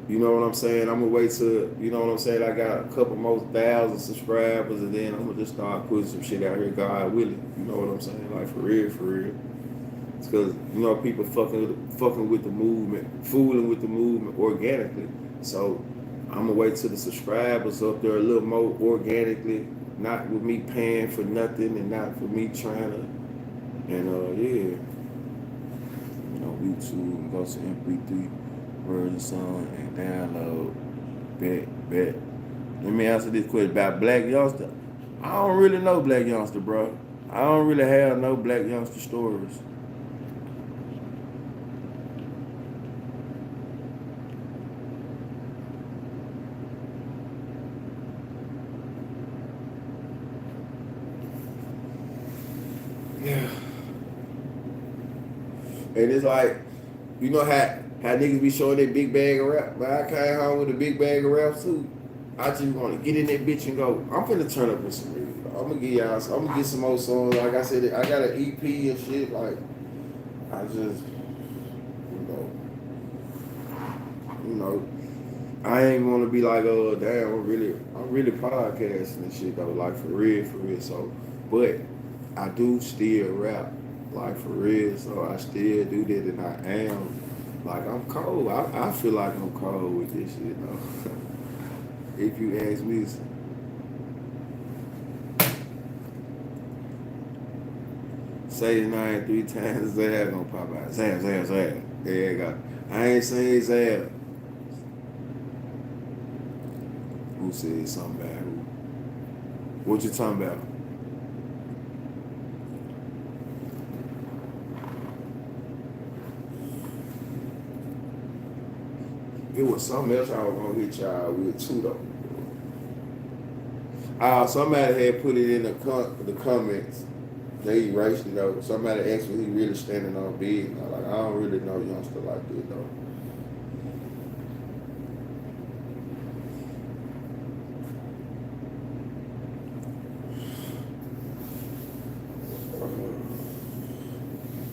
You know what I'm saying? I'm gonna wait till, you know what I'm saying, I got a couple more thousand subscribers, and then I'm gonna just start putting some shit out here, God willing. You know what I'm saying? Like for real, for real. It's cause you know people fucking with the movement, fooling with the movement organically. So I'm gonna wait till the subscribers up there a little more organically, not with me paying for nothing and not for me trying to, and yeah. You know, YouTube, go to MP3 version song and download. Bet. Let me answer this question about Black Youngster. I don't really know Black Youngster, bro. I don't really have no Black Youngster stories. Yeah. And it's like, you know how niggas be showing that big bag of rap. But I came home with a big bag of rap too. I just want to get in that bitch and go. I'm finna turn up with some music. I'm gonna get y'all. I'm gonna get some more songs. Like I said, I got an EP and shit. Like I just, you know, I ain't want to be like, oh damn, I'm really podcasting and shit though. Like for real, for real. So, but I do still rap. Like for real. So I still do that, and I am. Like I'm cold. I feel like I'm cold with this shit though. If you ask me. Say his name 3 times, Zab gonna pop out. Zab. There you go. I ain't saying Zab. Who said something bad? Who? What you talking about? It was something else I was gonna hit y'all with too though. Somebody had put it in the comments. They erased it though. Somebody asked me he really standing on big. Like I don't really know youngster like that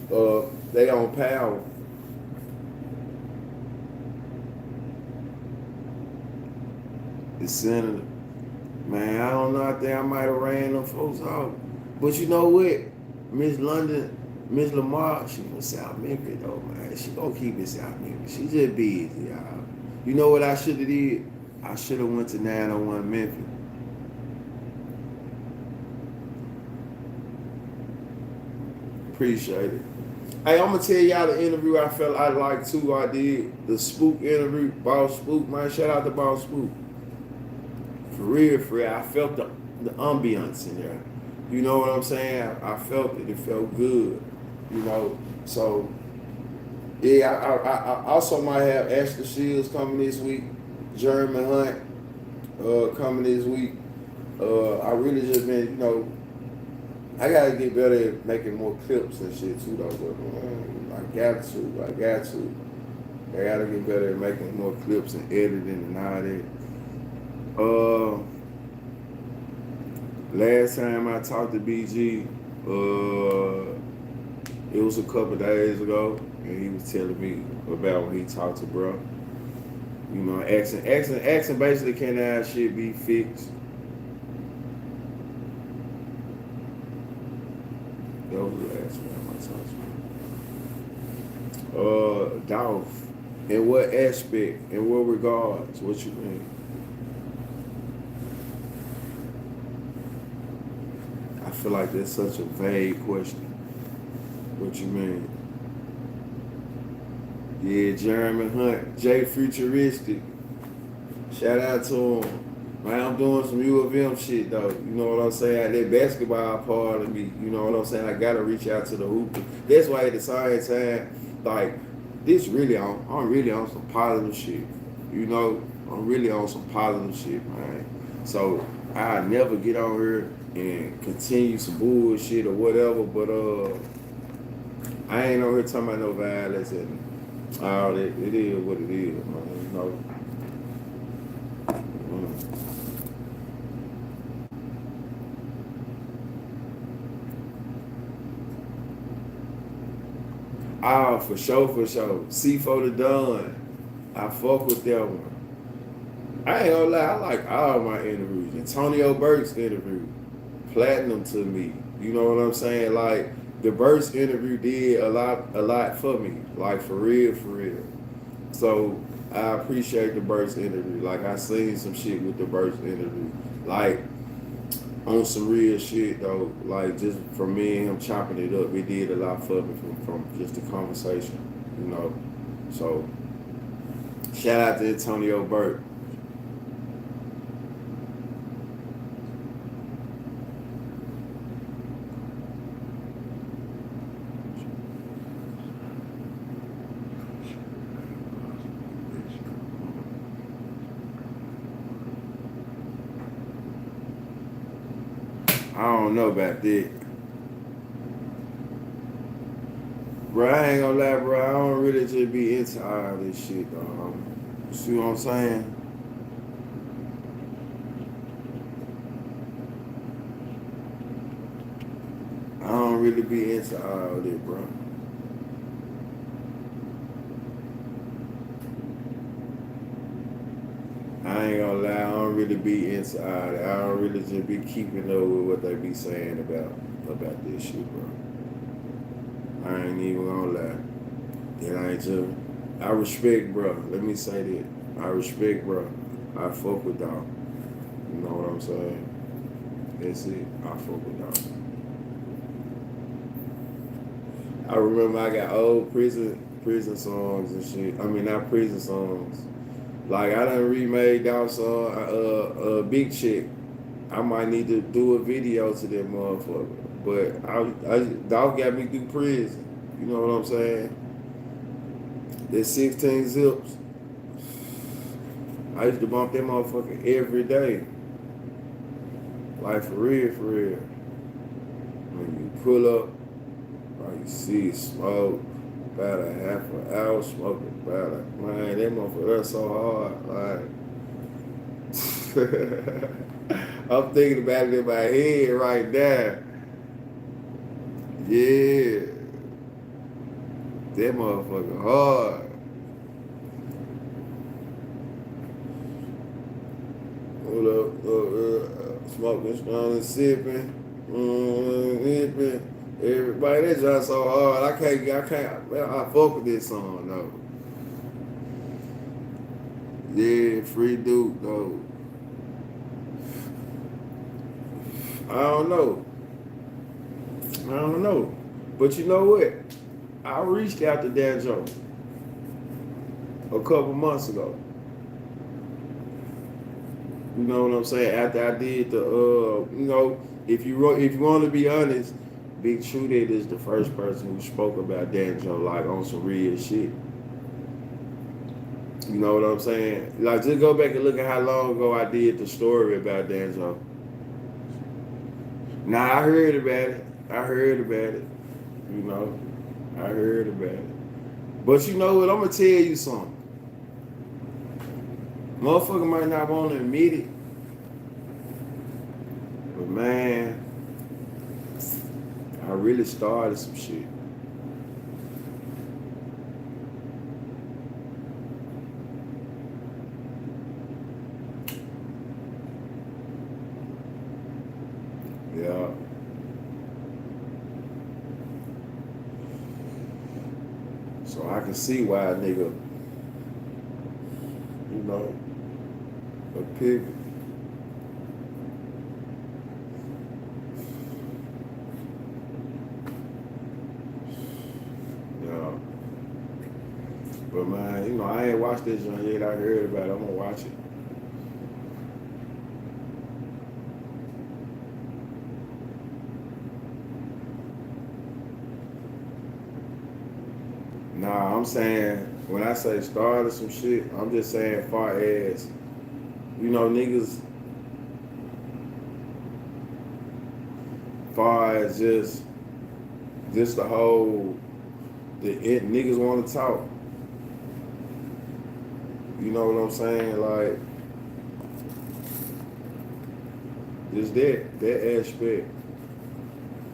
though. They on power. The senator. Man, I don't know. I think I might have ran them folks off. But you know what? Miss London, Miss Lamar, she from South Memphis though, man. She gonna keep it South Memphis. She just busy, y'all. You know what I should have did? I should have went to 901 Memphis. Appreciate it. Hey, I'm gonna tell y'all the interview I felt I liked too. I did the Spook interview, Boss Spook, man. Shout out to Boss Spook. For real, I felt the ambiance in there. You know what I'm saying? I felt it. It felt good. You know. So yeah, I also might have Ashley Shields coming this week, Jeremy Hunt coming this week. I really just been, you know, I gotta get better at making more clips and shit too though. But I got to. I gotta get better at making more clips and editing and all that. Last time I talked to BG, it was a couple days ago, and he was telling me about when he talked to bro. You know, asking basically can that shit be fixed? That was the last time I talked to him. Dolph, in what aspect, in what regards, what you mean? I feel like that's such a vague question. What you mean? Yeah, Jeremy Hunt, Jay Futuristic. Shout out to him. Man, I'm doing some U of M shit though. You know what I'm saying? That basketball part of me, you know what I'm saying? I gotta reach out to the hooper. That's why at the same time, like, this really I'm really on some positive shit. You know, I'm really on some positive shit, man. So I never get on here and continue some bullshit or whatever, but I ain't on here talking about no violence and all that. It is what it is, man. You know. Mm. Ah, for sure, for sure. C for the done. I fuck with that one. I ain't gonna lie, I like all my interviews. Antonio Burke's interview, platinum to me. You know what I'm saying? Like the Burke's interview did a lot for me. Like for real, for real. So I appreciate the Burke's interview. Like I seen some shit with the Burke's interview. Like on some real shit though. Like just from me and him chopping it up, it did a lot for me from just the conversation. You know. So shout out to Antonio Burke. I don't know about that. Bro, I ain't gonna lie, bro. I don't really just be into all this shit, though. You see what I'm saying? I don't really be into all that, bro. I ain't gonna lie, I don't really be into all that. I don't really just be keeping up with what they be saying about this shit, bro. I ain't even gonna lie. That I ain't just. I respect, bro. Let me say that. I respect, bro. I fuck with dog. You know what I'm saying? That's it. I fuck with dog. I remember I got old prison songs and shit. I mean, not prison songs. Like I done remade that song, Big Chick. I might need to do a video to that motherfucker. But dog got me through prison. You know what I'm saying? That 16 zips. I used to bump that motherfucker every day. Like for real, for real. When you pull up, all you see is smoke. About a half an hour smoking. About a man, that motherfucker that's so hard. Like I'm thinking about it in my head right now. Yeah, that motherfucker hard. Hold up, smoking, strong, sipping, sipping. Everybody, that joint so hard. I can't. Man, I fuck with this song though. Yeah, free Duke though. I don't know. I don't know. But you know what? I reached out to Dan Jones a couple months ago. You know what I'm saying? After I did the, if you want to be honest, BigTruDat is the first person who spoke about Danjo like on some real shit. You know what I'm saying? Like just go back and look at how long ago I did the story about Danjo. Now I heard about it. I heard about it. You know, I heard about it. But you know what? I'm gonna tell you something. Motherfucker might not want to admit it, but man, I really started some shit. Yeah. So I can see why a nigga, you know, a pivot. Yeah. But man, you know, I ain't watched this one yet. I heard about it. I'm gonna watch it. Nah, I'm saying when I say started some shit, I'm just saying far as niggas, far as just the whole niggas want to talk. You know what I'm saying? Like just that aspect.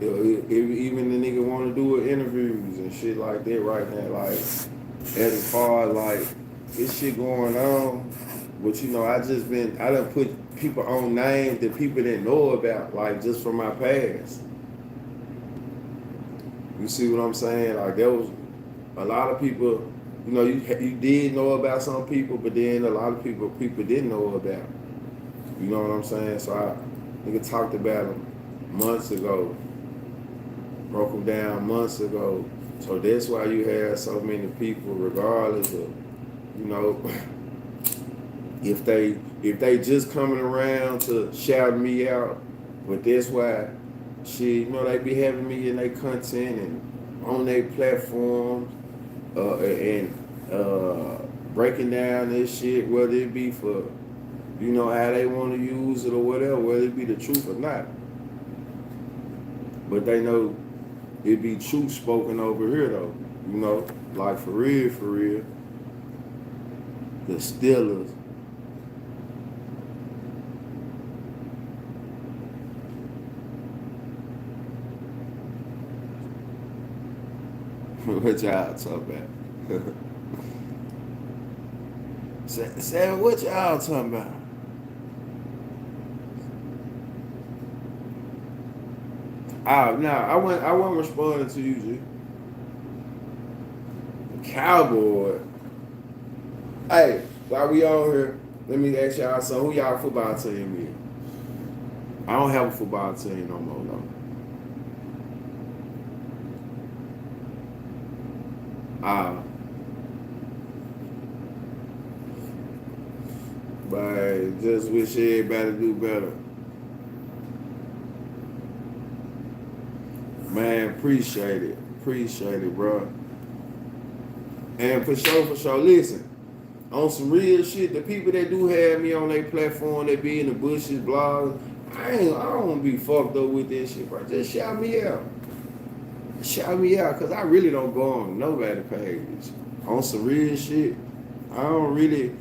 Even the nigga want to do interviews and shit like that right now. Like as far as like this shit going on, but I done put people on names that people didn't know about, like just from my past. You see what I'm saying? Like there was a lot of people, you did know about some people, but then a lot of people didn't know about. You know what I'm saying? So nigga talked about them months ago, broke them down months ago. So that's why you have so many people, regardless of, you know, if they just coming around to shout me out, but that's why shit, they be having me in their content and on their platforms, and breaking down this shit, whether it be for, how they want to use it or whatever, whether it be the truth or not. But they know it be truth spoken over here though, like for real, the Steelers. What y'all talking about? Say what y'all talking about? Oh no, I wasn't responding to you, G. Cowboy. Hey, while we on here, let me ask y'all something. Who y'all football team is? I don't have a football team no more, no. But just wish everybody do better. Man, appreciate it, bro. And for sure, listen, on some real shit, the people that do have me on their platform, they be in the bushes, blogs, I don't want to be fucked up with this shit, bro. Just shout me out. Shout me out, because I really don't go on nobody's page. On some real shit, I don't really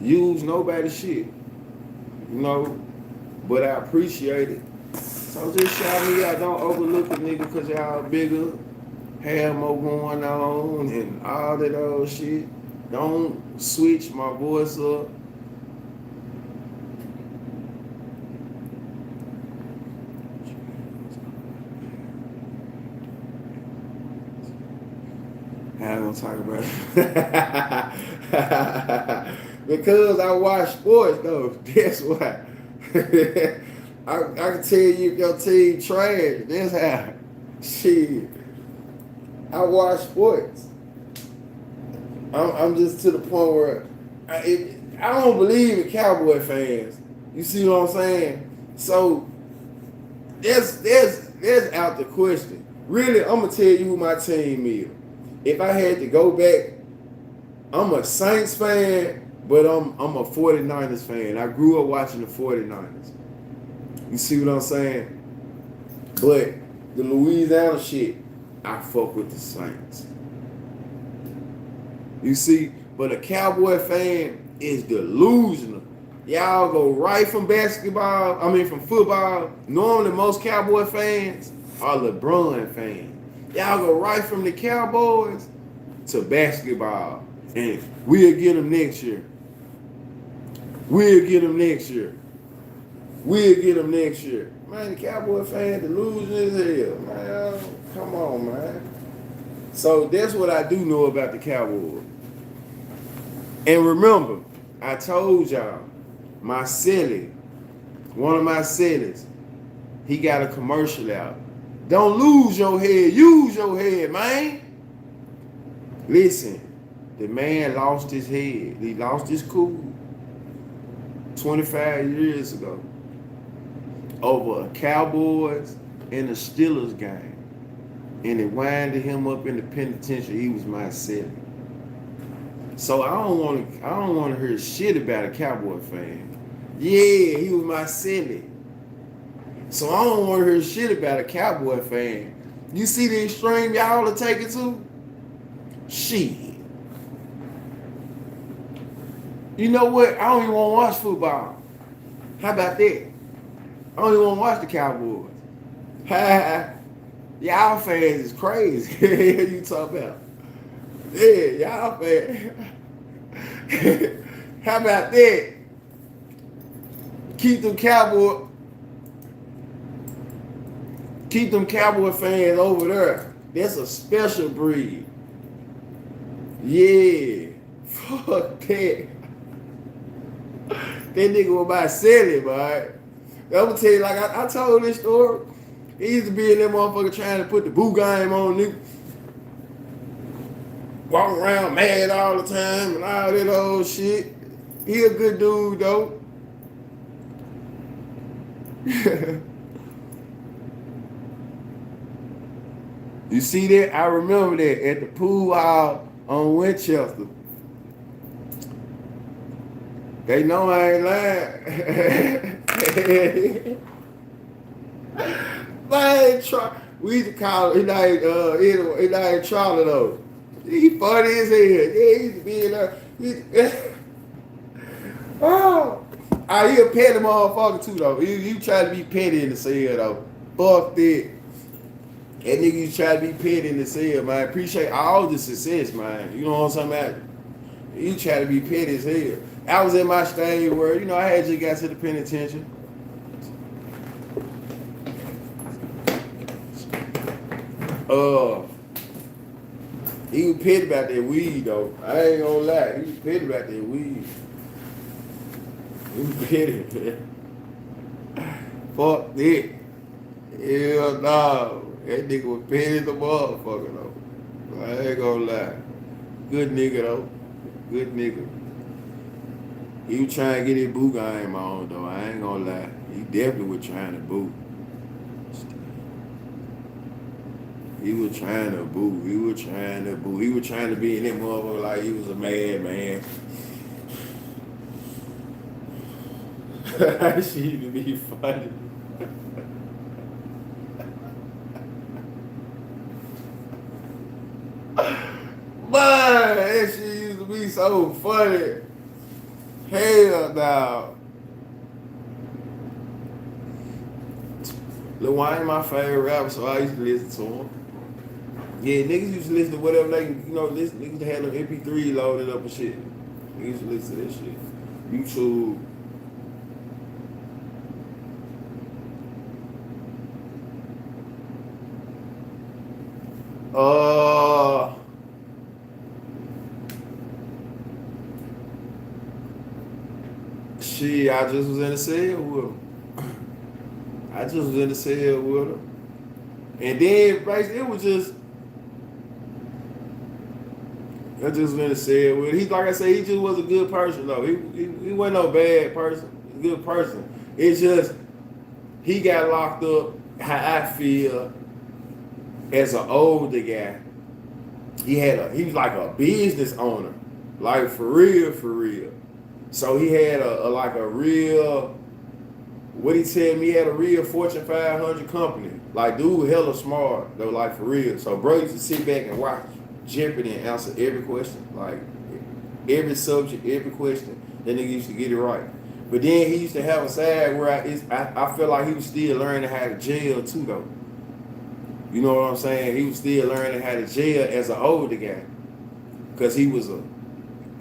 use nobody's shit, but I appreciate it. So just shout me out. Don't overlook a nigga because y'all bigger, have more going on, and all that old shit. Don't switch my voice up. I don't talk about it. Because I watch sports, though. That's why. I can tell you if your team trash. That's how. Shit. I watch sports. I'm just to the point where I don't believe in Cowboy fans. You see what I'm saying? So that's out the question. Really, I'm gonna tell you who my team is. If I had to go back, I'm a Saints fan, but I'm a 49ers fan. I grew up watching the 49ers. You see what I'm saying? But the Louisiana shit, I fuck with the Saints. You see, but a Cowboy fan is delusional. Y'all go right from from football. Normally, most Cowboy fans are LeBron fans. Y'all go right from the Cowboys to basketball. And we'll get them next year. We'll get them next year. Man, the Cowboy fan delusional as hell. Man, come on, man. So that's what I do know about the Cowboys. And remember, I told y'all, one of my sellers, he got a commercial out. Don't lose your head, use your head, man. Listen, the man lost his head. He lost his cool 25 years ago over a Cowboys and a Steelers game. and it winded him up in the penitentiary. He was my celly. So I don't want to hear shit about a Cowboy fan. Yeah, he was my celly. So I don't want to hear shit about a Cowboy fan. You see the extreme y'all are taking to? Shit. You know what? I don't even want to watch football. How about that? I don't even want to watch the Cowboys. Ha! Y'all fans is crazy. You talk about? Yeah, y'all fans. How about that? Keep them Cowboy fans over there. That's a special breed. Yeah. Fuck that. That nigga was about silly, boy. I'm gonna tell you, like I told this story. He used to be in that motherfucker trying to put the boo game on nigga. Walking around mad all the time and all that old shit. He a good dude though. You see that? I remember that at the pool hall on Winchester. They know I ain't lying. We used to call it, it ain't Charlie though. He funny as hell. Yeah, he used to be in there. Oh, he a petty motherfucker too though. You try to be petty in the cell though. Fuck that. That nigga you try to be petty in the cell, man. Appreciate all the success, man. You know what I'm talking about? You try to be petty as hell. I was in my stage where, I had just got to the penitentiary. He was petty about that weed though. I ain't gonna lie. He was petty about that weed. He was petty. Fuck that. Hell no. That nigga was petty as a motherfucker though. I ain't gonna lie. Good nigga though. Good nigga. He was trying to get his boo game on though. I ain't gonna lie. He definitely was trying to boo. He was trying to boo. He was trying to boo. He was trying to be in that motherfucker like he was a madman. That shit used to be funny. Man, that shit used to be so funny. Hell no. Lil Wayne my favorite rapper, so I used to listen to him. Yeah, niggas used to listen to whatever they, listen. Niggas had them MP3 loaded up and shit. Niggas used to listen to that shit. YouTube. Shit, I just was in the cell with him. I just was in the cell with him. And then, basically, it was just, I just was in the cell with him. He, like I said, he just was a good person, though. He wasn't no bad person. He was a good person. It's just, he got locked up, how I feel, as an older guy. He was like a business owner. Like, for real, for real. So he had a real, what he tell me, he had a real Fortune 500 company. Like, dude, hella smart, though, like, for real. So, bro used to sit back and watch Jeopardy and answer every question. Like, every subject, every question. That nigga used to get it right. But then he used to have a side where I feel like he was still learning how to jail, too, though. You know what I'm saying? He was still learning how to jail as an older guy. Because he was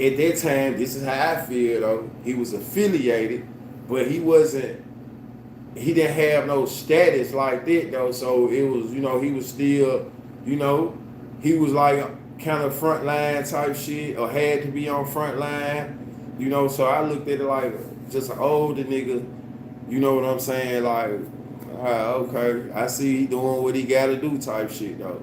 at that time, this is how I feel though, he was affiliated, but he didn't have no status like that though, so it was, he was still, he was like kind of frontline type shit, or had to be on frontline, so I looked at it like just an older nigga, you know what I'm saying, like, okay, I see he doing what he gotta do type shit though.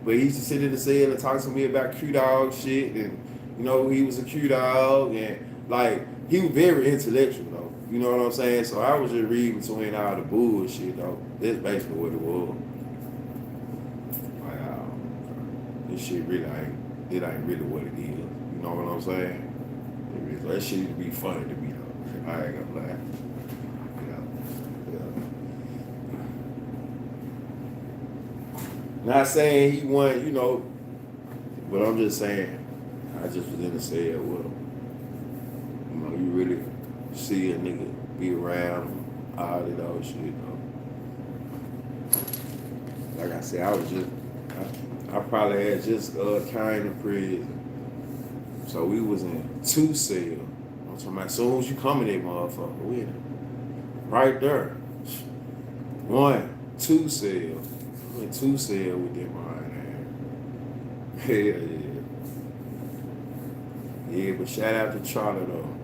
But he used to sit in the cell and talk to me about Q-Dog shit, and he was a Q-Dog, and like, he was very intellectual though. You know what I'm saying? So I was just reading between all the bullshit though. That's basically what it was. Like, this shit really ain't really what it is. You know what I'm saying? That shit used to be funny to me though. I ain't gonna lie. Not saying he won, but I'm just saying, I just was in the cell with him. You really see a nigga be around him, all that old shit, Like I said, I probably had just came to prison. So we was in 2 cells. I'm talking about as soon as you come in that motherfucker, we in right there. 1, 2 cells. I'm in 2 cells with that mind. Hell yeah. Yeah, but shout out to Charlie though.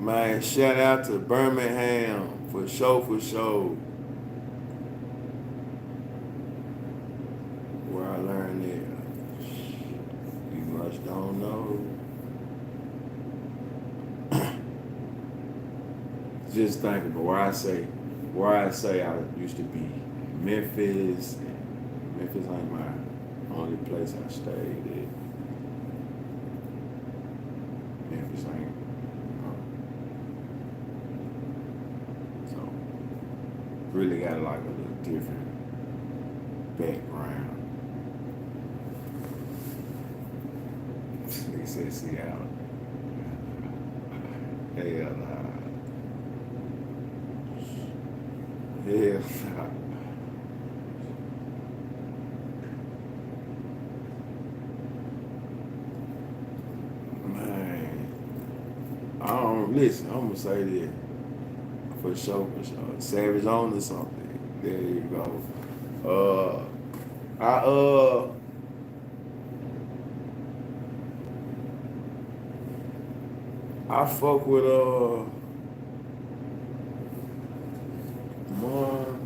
Man, shout out to Birmingham for sure. Where I learned that. You much don't know. Just think about where I say I used to be. Memphis. Memphis ain't my only place I stayed at. Memphis ain't. So really got like a little different background. They said Seattle. Hell nah. Hell nah. Man, I don't listen. I'm gonna say that for sure. Savage on or something. There you go. I fuck with Mom.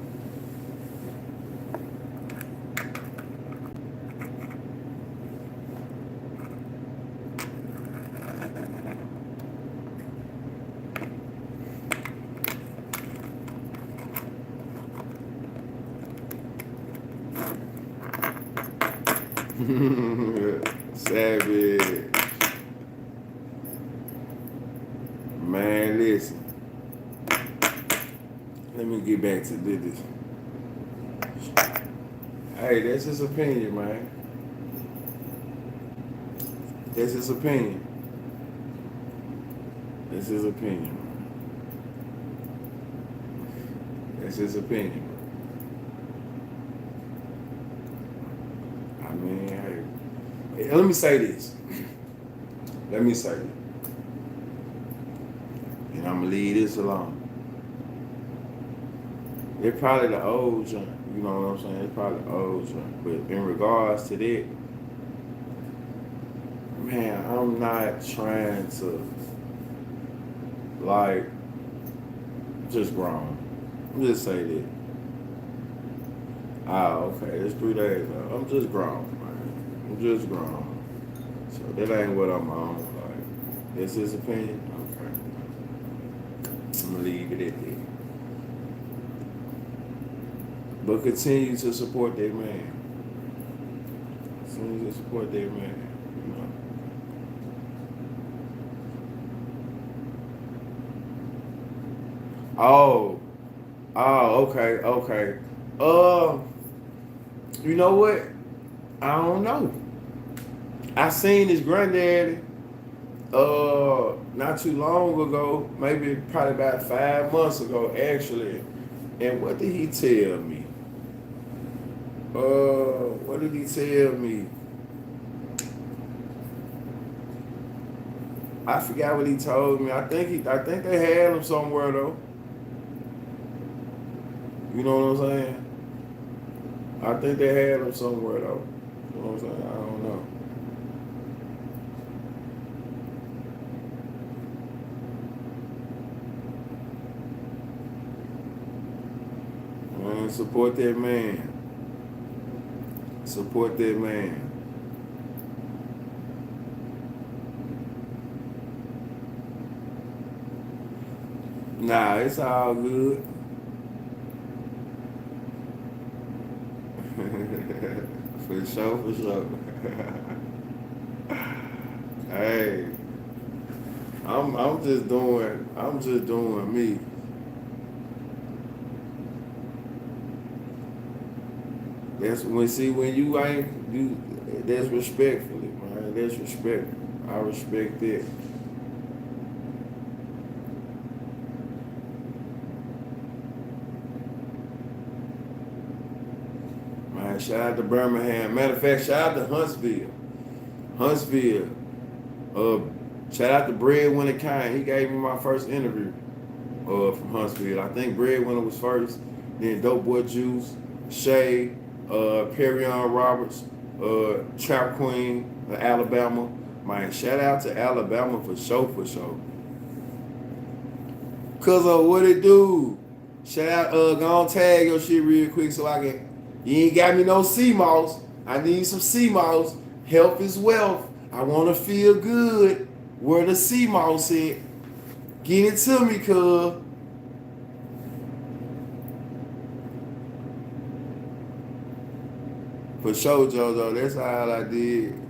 Savage. Man, listen. Let me get back to this. Hey, that's his opinion, man. That's his opinion. That's his opinion. That's his opinion. I mean, hey, let me say this. And I'm gonna leave this alone. They're probably the old joint, you know what I'm saying? It's probably the old joint. But in regards to that, man, I'm not trying to, like, just grown. Just say that. Okay, it's 3 days now. I'm just grown, man. I'm just grown. So that ain't what I'm on. Like, that's his opinion? Okay. I'm gonna leave it at that. But continue to support that man. Continue to support that man. You know. Okay. You know what? I don't know. I seen his granddaddy not too long ago, probably about 5 months ago actually. And what did he tell me? What did he tell me? I forgot what he told me. I think they had him somewhere though. You know what I'm saying? I think they had him somewhere though. You know what I'm saying? I don't know. Man, support that man. Support that man. Nah, it's all good. For sure, for sure. Hey, I'm just doing me. That's when you ain't you that's respectfully, man. That's respect. I respect that. Man, shout out to Birmingham. Matter of fact, shout out to Huntsville. Huntsville. Uh Shout out to Breadwinner Kane. He gave me my first interview from Huntsville. I think Breadwinner was first, then Dope Boy Juice, Shay, Perrion Roberts, Trap Queen, Alabama. Man, shout out to Alabama for sure, for sure. Cause of what it do. Shout out, go on tag your shit real quick so I can. You ain't got me no sea moss. I need some sea moss. Health is wealth. I wanna feel good. Where the sea moss at? Get it to me, cuz. For sure, JoJo. That's all I did.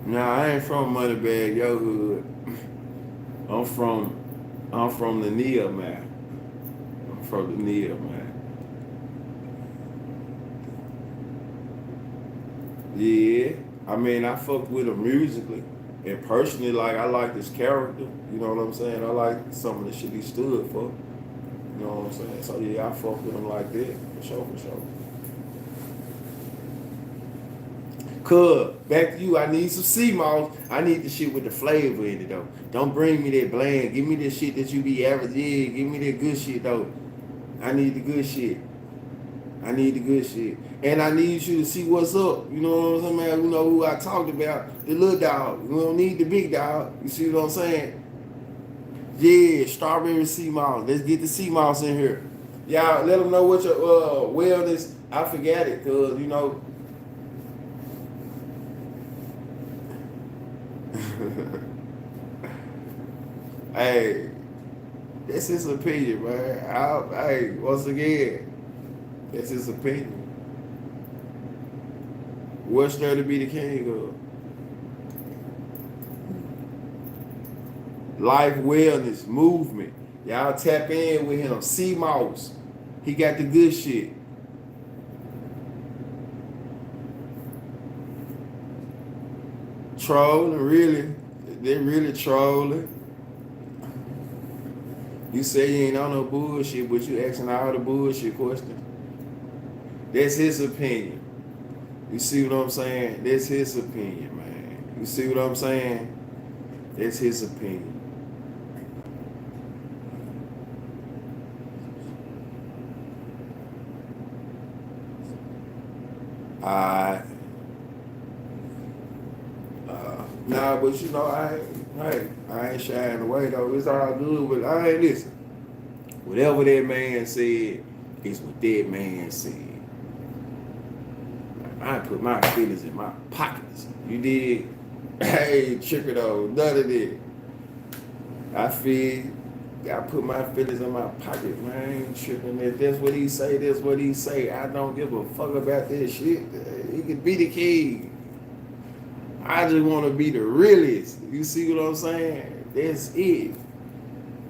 Nah, I ain't from Moneybag, yo hood. I'm from the Nia, man. I'm from the Nia, man. Yeah. I mean, I fucked with him musically. And personally, like, I like his character. You know what I'm saying? I like some of the shit he stood for. You know what I'm saying? So, yeah, I fuck with him like that. For sure, for sure. Cuz, back to you, I need some sea moss. I need the shit with the flavor in it, though. Don't bring me that bland. Give me the shit that you be average. Yeah, give me that good shit, though. I need the good shit. I need the good shit. And I need you to see what's up. You know what I'm saying, man? You know who I talked about. The little dog. We don't need the big dog. You see what I'm saying? Yeah, strawberry sea moss. Let's get the sea moss in here. Y'all, let them know what your wellness. I forgot it, cuz, you know. Hey, that's his opinion, man. Hey, once again, that's his opinion. What's there to be the king of? Life, wellness, movement. Y'all tap in with him. Sea moss. He got the good shit. Trolling, really. They're really trolling. You say you ain't on no bullshit, but you asking all the bullshit questions. That's his opinion. You see what I'm saying? That's his opinion, man. You see what I'm saying? That's his opinion. I Nah, but you know, I ain't shying away though. It's all good, but I ain't listen. Whatever that man said is what that man said. I put my feelings in my pockets. You did? Hey, trick it though. None of that. I feel. I put my feelings in my pocket, man. I ain't tripping. If that's what he say, that's what he say. I don't give a fuck about that shit. He could be the king. I just want to be the realest. You see what I'm saying? That's it.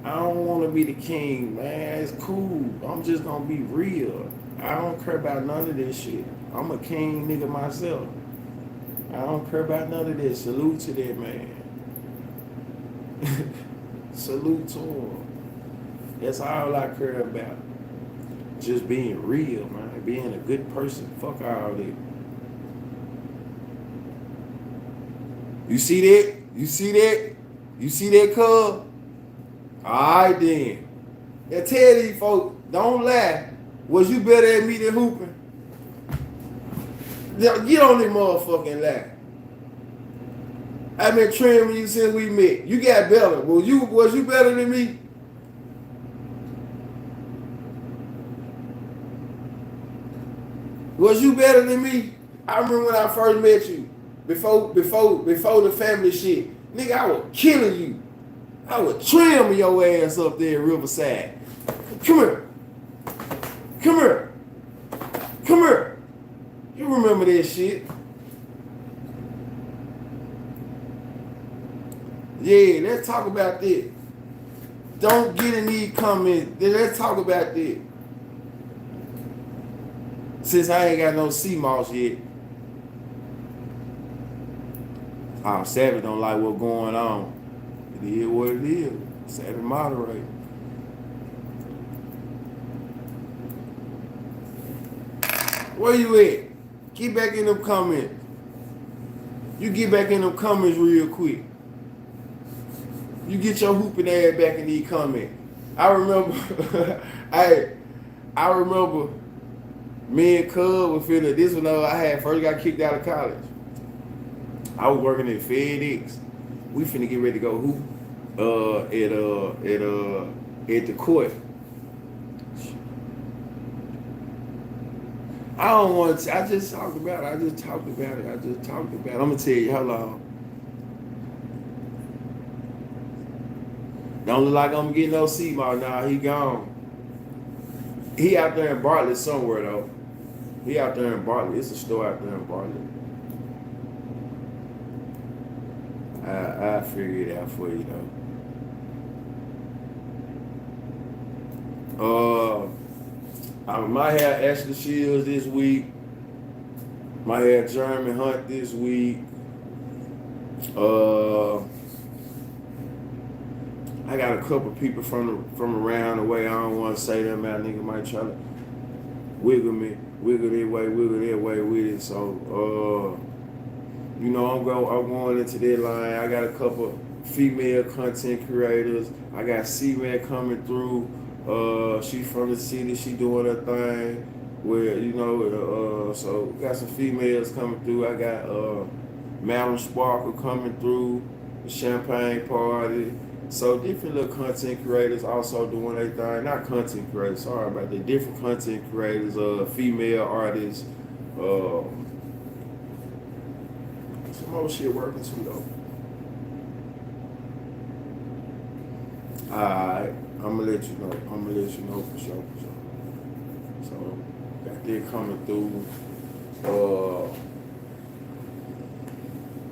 I don't want to be the king, man. It's cool. I'm just going to be real. I don't care about none of this shit. I'm a king nigga myself. I don't care about none of this. Salute to that man. Salute to him. That's all I care about. Just being real, man. Being a good person. Fuck all that. You see that? You see that? You see that, cuz? Alright then. Now tell these folks, don't lie. Was you better at me than hooping? Now, get on this motherfucking lie. I've been training you since we met. You got better. Was you better than me? Was you better than me? I remember when I first met you, before the family shit, nigga, I was killing you. I would trim your ass up there in Riverside. Come here. Come here. Come here. You remember that shit? Yeah, let's talk about this. Don't get in these comments. Let's talk about this. Since I ain't got no sea moss yet. Savage don't like what's going on. It is what it is. Savage moderate. Where you at? Get back in them comments. You get back in them comments real quick. You get your hooping ass back in these comments. I remember, I remember me and Cub were feeling this one. I had first got kicked out of college. I was working at FedEx. We finna get ready to go hoop at the court. I don't want to. I just talked about it. I'm gonna tell you how long. Don't look like I'm getting no C-Mall now. He gone. He out there in Bartlett somewhere though. He out there in Bartlett. It's a store out there in Bartlett. I figure it out for you though. I might have Ashley Shields this week. Might have Jeremy Hunt this week. I got a couple people from around the way. I don't want to say them out. Nigga might try to wiggle that way with it. So, I'm going into that line. I got a couple female content creators. I got C-Man coming through. She from the city. She doing her thing. Where so got some females coming through. I got Madam Sparkle coming through. The champagne party. So different little content creators also doing their thing. Not content creators, sorry about that. Different content creators, female artists. Some more shit working too though. Alright, I'm gonna let you know for sure. So got that coming through.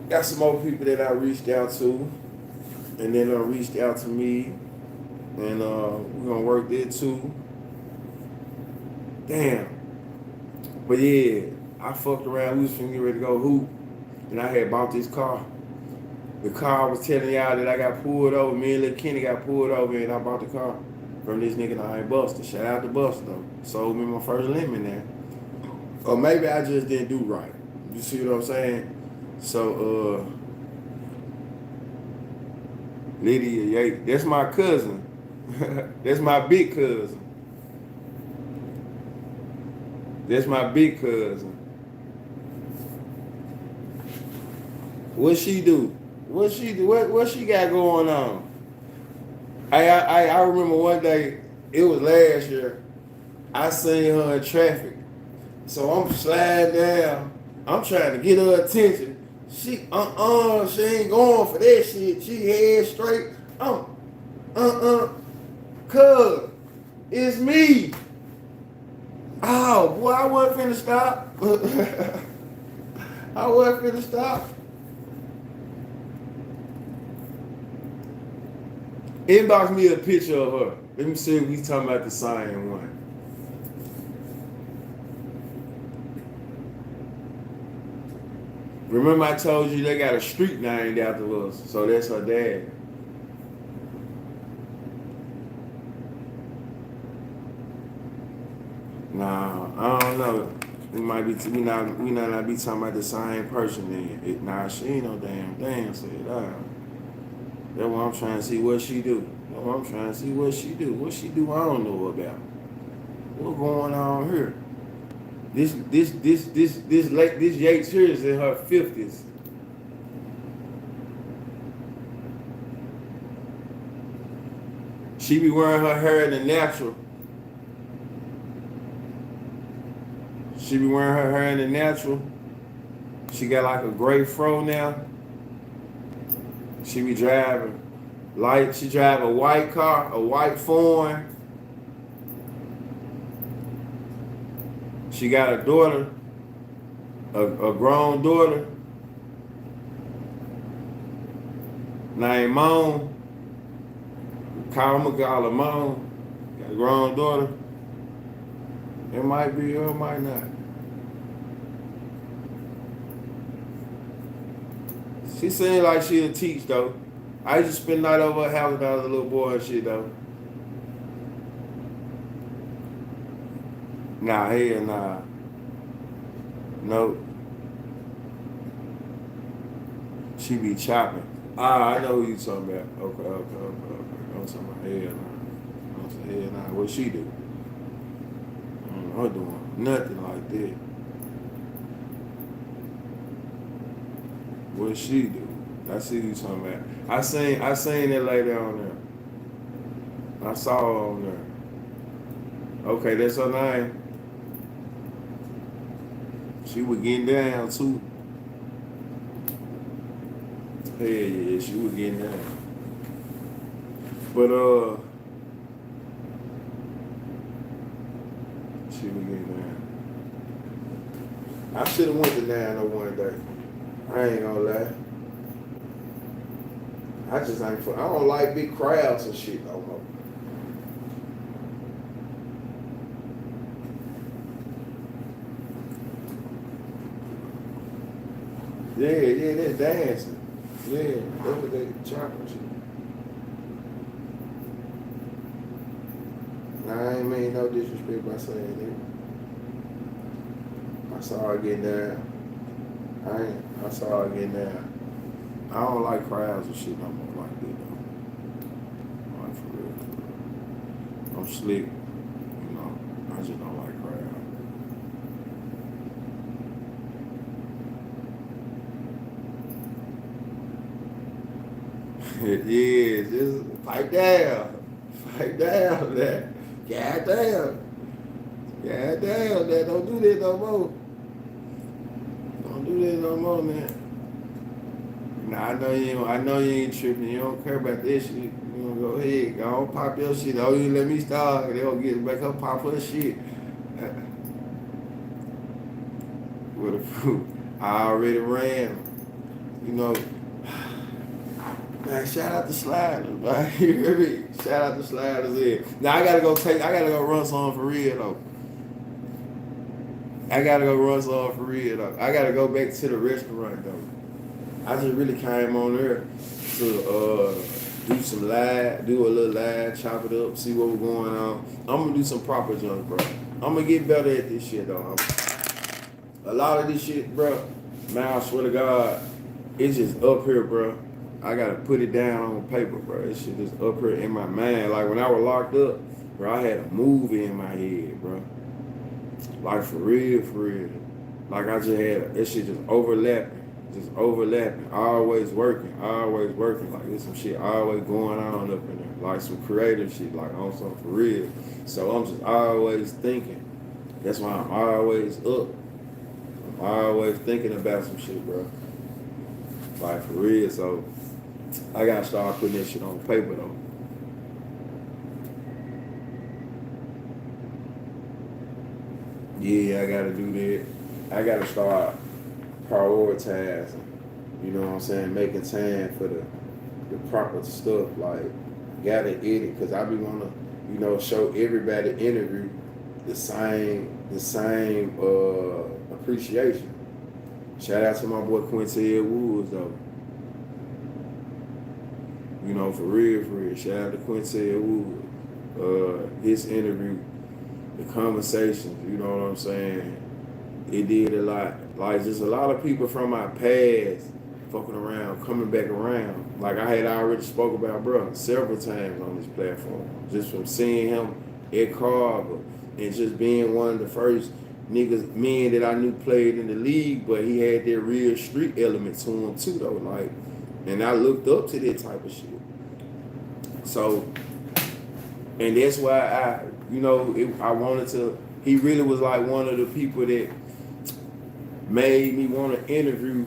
Got some more people that I reached out to. And then reached out to me, and we're gonna work there too. Damn. But yeah, I fucked around. We was finna get ready to go hoop, and I had bought this car. The car was telling y'all that I got pulled over. Me and Lil Kenny got pulled over, and I bought the car from this nigga named Buster. Shout out to Buster. Sold me my first lemon there. Or maybe I just didn't do right. You see what I'm saying? So Lydia Yates, that's my cousin. That's my big cousin. That's my big cousin. What she do? What she do? What she got going on? I remember one day, it was last year, I seen her in traffic. So I'm sliding down. I'm trying to get her attention. She she ain't going for that shit. She head straight. Cuz, it's me. Oh, boy, I wasn't finna stop. I wasn't finna stop. Inbox me a picture of her. Let me see if we talking about the same one. Remember I told you they got a street named after us, so that's her dad. Nah, I don't know. We not be talking about the same person then. Nah, she ain't no damn said that. That's what I'm trying to see what she do. What she do I don't know about. What's going on here? This Yates here is in her 50s. She be wearing her hair in the natural. She got like a gray fro now. She be driving light. She drive a white car, a white foreign. She got a daughter, a grown daughter named Moan. Call her Moan. Got a grown daughter. It might be or it might not. She seemed like she'll teach though. I used to spend the night over at her house when I was a little boy and shit though. Nah, hell nah. Nope. She be chopping. Ah, I know who you talking about. Okay. I'm talking about hell nah. I'm saying hell nah. What she do? I'm doing nothing like that. What she do? I see you talking about. I seen that lady on there. I saw her on there. Okay, that's her name. She was getting down too. Yeah, she was getting down. But she was getting down. I should have went to Nano one day. I ain't gonna lie. I just ain't for. I don't like big crowds and shit no more. Yeah, they're dancing. Yeah, that's what they chopping shit. Nah, I ain't mean no disrespect by saying that. I saw her getting down. I saw her getting down. I don't like crowds and shit no more like that though. Like for real. I'm slick, you know. I just don't like crowds. Yeah, just pipe down. Pipe down, that. God damn. God damn, that. Don't do that no more. Don't do that no more, man. Nah, I know you ain't tripping. You don't care about this shit. You gonna go ahead, go on, pop your shit. Oh, you let me start. They gonna get back up, pop her shit. With a fruit. I already ran. You know, man, shout out to Sliders, man. You hear me? Shout out to Sliders here. Now I gotta go run some for real though. I gotta go back to the restaurant though. I just really came on there to do a little live, chop it up, see what was going on. I'm gonna do some proper junk, bro. I'm gonna get better at this shit though. A lot of this shit, bro, man, I swear to God, it's just up here, bro. I gotta put it down on paper, bro. This shit is up here in my mind. Like when I was locked up, bro, I had a movie in my head, bro. Like for real, for real. Like I just had that shit just overlapping. Always working. Like there's some shit always going on up in there. Like some creative shit, like on something for real. So I'm just always thinking. That's why I'm always up. I'm always thinking about some shit, bro. Like for real. So I gotta start putting this shit on paper though. Yeah, I gotta do that. I gotta start prioritizing, you know what I'm saying, making time for the proper stuff, like gotta edit, cause I be wanna, you know, show everybody interview the same appreciation. Shout out to my boy Quintel Woods though. You know, for real. Shout out to Quintel Woods. His interview, the conversations, you know what I'm saying? It did a lot. Like just a lot of people from my past fucking around, coming back around. Like I had already spoke about, bro, several times on this platform. Just from seeing him at Carver and just being one of the first men that I knew played in the league, but he had that real street element to him too though. Like, and I looked up to that type of shit. So, and that's why I wanted to, he really was like one of the people that made me want to interview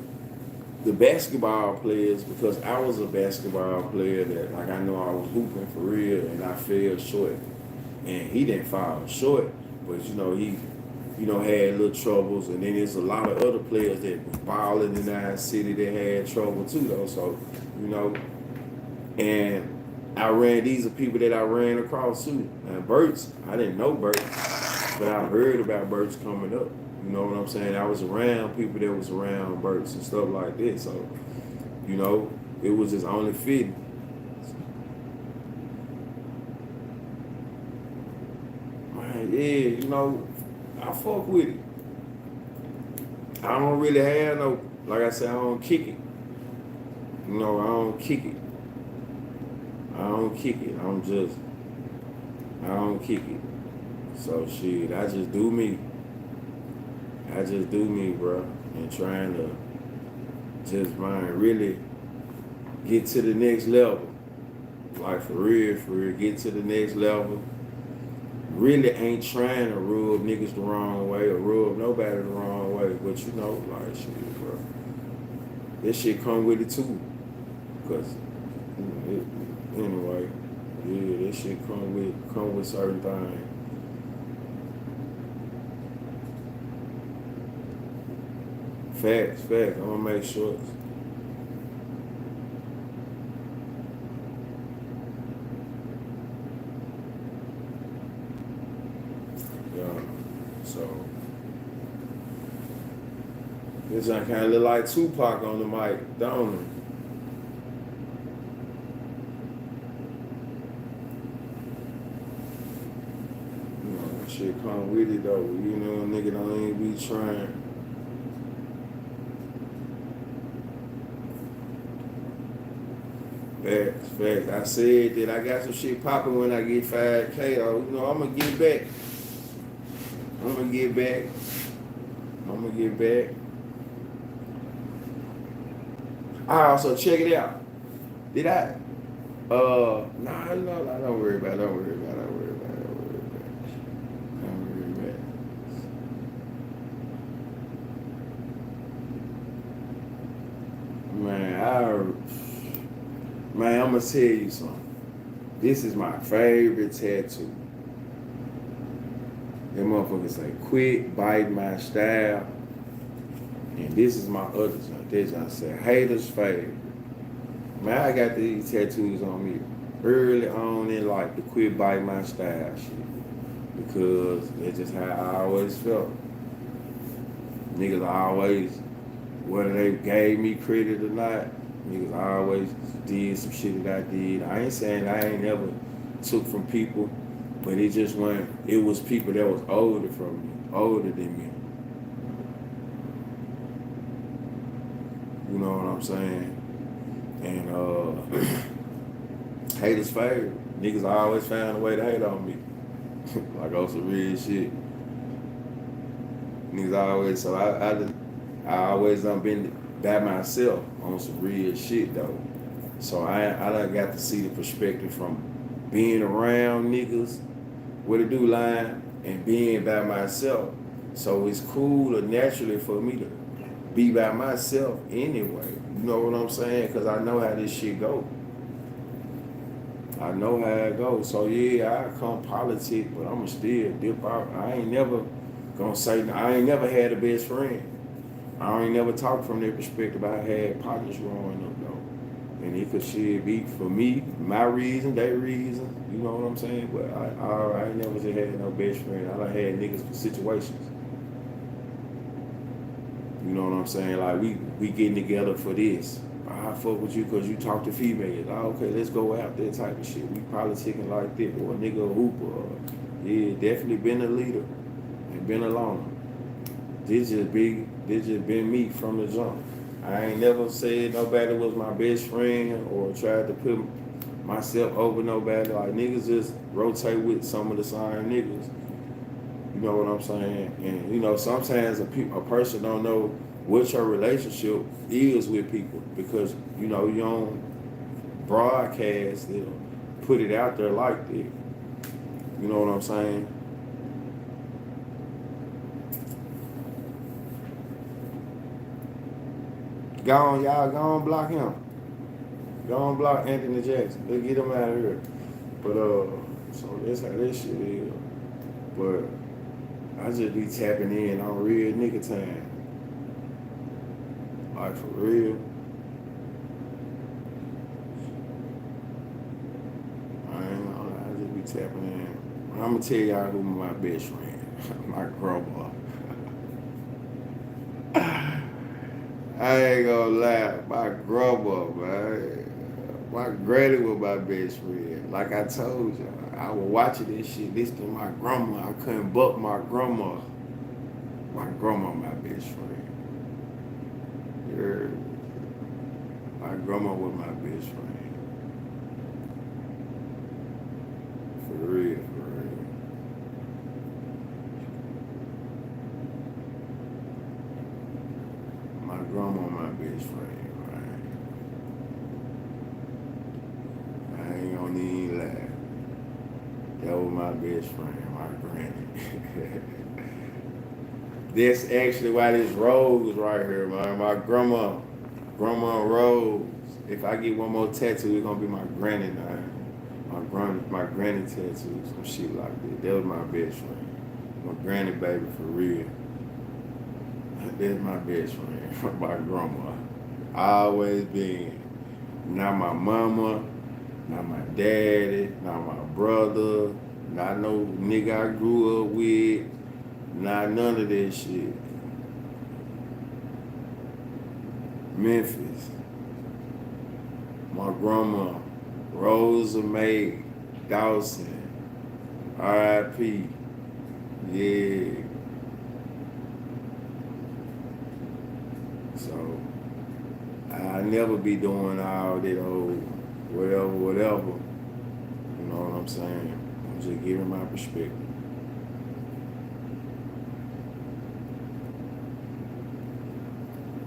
the basketball players because I was a basketball player that, like, I know I was hooping for real and I fell short. And he didn't fall short, but he had little troubles. And then there's a lot of other players that was balling in our city that had trouble too, though. So, and these are people that I ran across too. And Burt's, I didn't know Burt, but I heard about Burt's coming up. You know what I'm saying? I was around people that was around Burt's and stuff like that. So, it was just only fitting. Man, yeah, I fuck with it. I don't really have no, like I said, I don't kick it. I don't kick it. I don't kick it. I don't kick it. So shit, I just do me. I just do me, bro. And trying to just, really get to the next level. Like for real, get to the next level. Really ain't trying to rub niggas the wrong way or rub nobody the wrong way. But like shit, bro. This shit come with it too. Cause anyway, yeah, this shit come with certain things. Facts. I'm gonna make sure. Yeah. So this I kind of look like Tupac on the mic, don't it? Shit come with it though. Nigga don't even be trying. Facts. I said that I got some shit popping when I get 5K though. I'm gonna get back. I also check it out. Did I? Nah, don't worry about it. Man, I'm gonna tell you something. This is my favorite tattoo. That motherfucker say, "Quit biting my style." And this is my other one. This one say, "Haters favorite." Man, I got these tattoos on me early on in life to quit biting my style shit. Because that's just how I always felt. Niggas always, whether they gave me credit or not, niggas always did some shit that I did. I ain't saying I ain't never took from people, but it was people that was older than me. You know what I'm saying? And haters favorite. Niggas always found a way to hate on me. Like on some real shit. Niggas always, so I always done been by myself on some real shit though. So I done got to see the perspective from being around niggas with a do line and being by myself. So it's cool or naturally for me to be by myself anyway. You know what I'm saying? Because I know how this shit go. I know how it goes. So yeah, I come politic, but I'ma still dip out. I ain't never gonna say, I ain't never had a best friend. I ain't never talked from their perspective. I had partners growing up though. And it could shit be for me, my reason, their reason. You know what I'm saying? But I ain't never just had no best friend. I done had niggas for situations. You know what I'm saying? Like we getting together for this. I fuck with you because you talk to females. Okay, let's go out there type of shit. We politicking like that. Or a nigga a hooper. Yeah, definitely been a leader and been a loner. This just been me from the jump. I ain't never said nobody was my best friend or tried to put myself over nobody. Like niggas just rotate with some of the same niggas. You know what I'm saying? And sometimes a person don't know what your relationship is with people because you don't broadcast it or put it out there like that. You know what I'm saying? Go on, y'all. Go on, block him. Go on, block Anthony Jackson. Let's get him out of here. But so that's how that shit is. But I just be tapping in on real nigga time. Like for real. I ain't gonna lie, I just be tapping in. I'm gonna tell y'all who my best friend. My grandma. I ain't gonna lie, my grandma, man. My granny was my best friend. Like I told you, I was watching this shit, listening to my grandma. I couldn't buck my grandma. My grandma, my best friend. Yeah. My grandma was my best friend. For real, for real. My grandma, my best friend, man. I ain't gonna even lie. That was my best friend, my granny. That's actually why this rose right here, man. My grandma Rose. If I get one more tattoo, it's gonna be my granny now. My granny tattoo, some shit like that. That was my best friend. My granny baby for real. That's my best friend. My grandma. Always been. Not my mama, not my daddy, not my brother, not no nigga I grew up with, not none of that shit. Memphis. My grandma, Rosa Mae Dawson, R.I.P. Yeah. So I never be doing all that old whatever. You know what I'm saying? I'm just giving my perspective.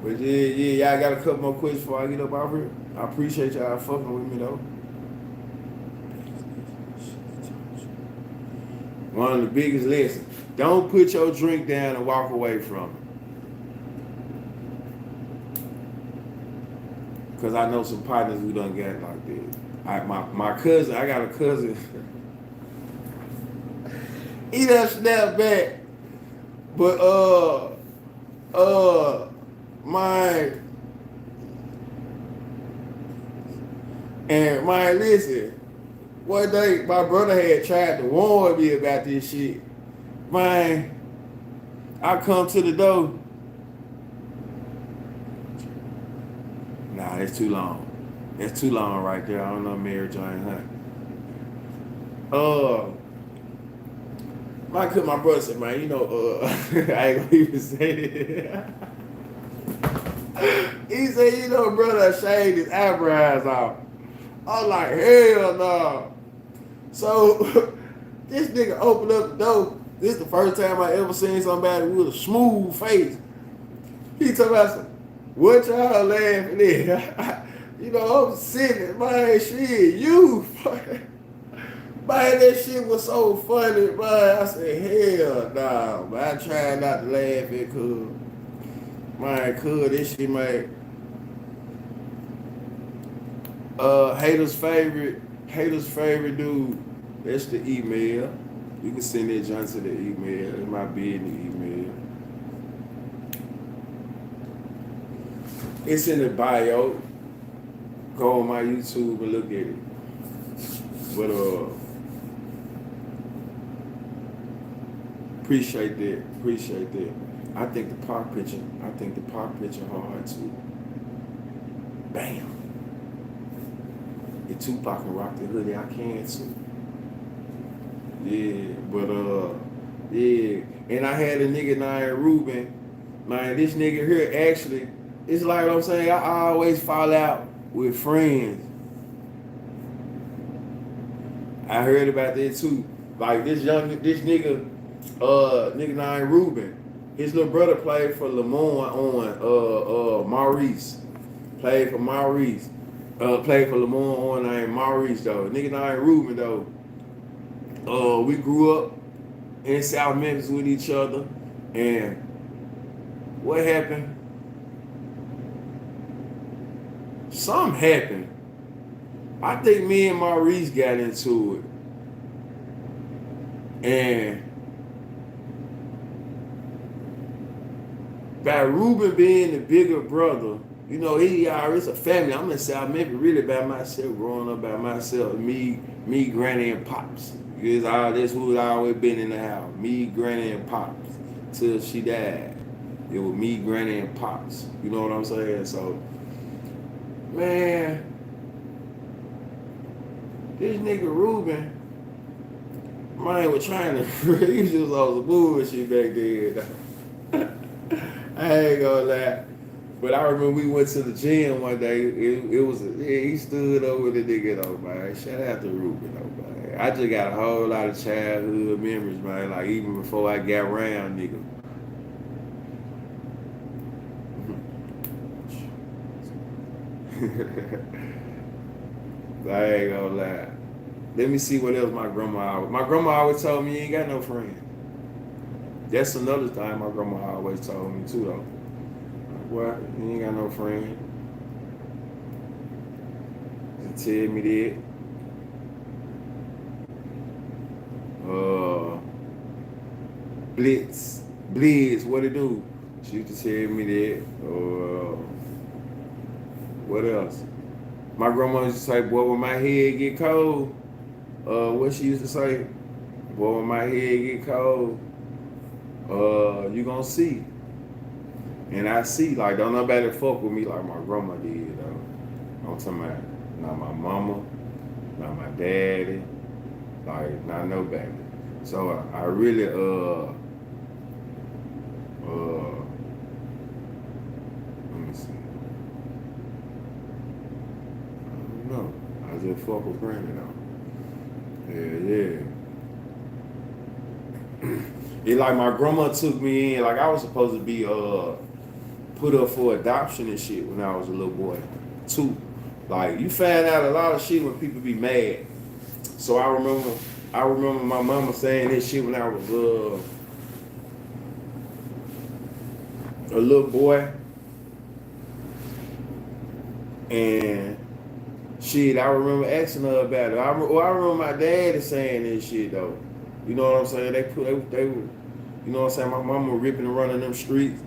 But yeah, y'all got a couple more questions before I get up out here. I appreciate y'all fucking with me though. One of the biggest lessons. Don't put your drink down and walk away from it. Cause I know some partners who done got like that. My cousin, I got a cousin. He done snapped back. But listen, one day my brother had tried to warn me about this shit. Man, I come to the door. Nah, that's too long. That's too long right there. I don't know Mary Jane Hunt. My brother said, man, you know, I ain't gonna even say it. He said, you know, brother shaved his eyebrows off. I was like, hell no. So this nigga opened up the door. This is the first time I ever seen somebody with a smooth face. He told us, what y'all laughing at? You know, I'm sitting, man, shit, you. Man, that shit was so funny, man. I said, hell nah, man. I tried not to laugh at cuz. Man, cuz, this shit, man. Haters favorite dude. That's the email. You can send that junk to the email. It might be in the email. It's in the bio. Go on my YouTube and look at it. But appreciate that. I think the park picture hard too. Bam. If Tupac can rock the hoodie, I can too. Yeah, but yeah. And I had a nigga named Ruben. Man, this nigga here actually, it's like what I'm saying, I always fall out with friends. I heard about that too. Like this nigga named Ruben. His little brother played for Lamont on Maurice. Played for Maurice. Played for Lamont on named Maurice though. Nigga named Ruben though. We grew up in South Memphis with each other, and what happened? something happened. I think me and Maurice got into it. And by Ruben being the bigger brother, you know, it's a family. I'm gonna say I maybe really by myself, growing up by myself. Me, granny and pops. That's who I always been in the house. Me, granny and pops. Till she died. It was me, granny and pops. You know what I'm saying? So, man, this nigga Ruben, man was trying to he was just on some bullshit back then. I ain't gonna lie. But I remember we went to the gym one day. He stood over the nigga though, man. Shout out to Ruben though, man. I just got a whole lot of childhood memories, man. Like even before I got around, nigga. I ain't gonna lie. Let me see what else my grandma always told me you ain't got no friend. That's another thing my grandma always told me too though. Well, you ain't got no friend. She tell me that. Blitz, what it do? She used to tell me that. What else? My grandma used to say, boy, when my head get cold, what she used to say? Boy, when my head get cold, you gonna see. And I see, like, don't nobody fuck with me like my grandma did, though. I'm talking about not my mama, not my daddy, like, not nobody. So I really, let me see. I don't know. I just fuck with granny, though. Yeah. It like my grandma took me in, like I was supposed to be, put up for adoption and shit when I was a little boy, too. Like you find out a lot of shit when people be mad. So I remember my mama saying this shit when I was a little boy, and shit. I remember asking her about it. I remember my daddy saying this shit though. You know what I'm saying? They were, you know what I'm saying? My mama was ripping and running them streets.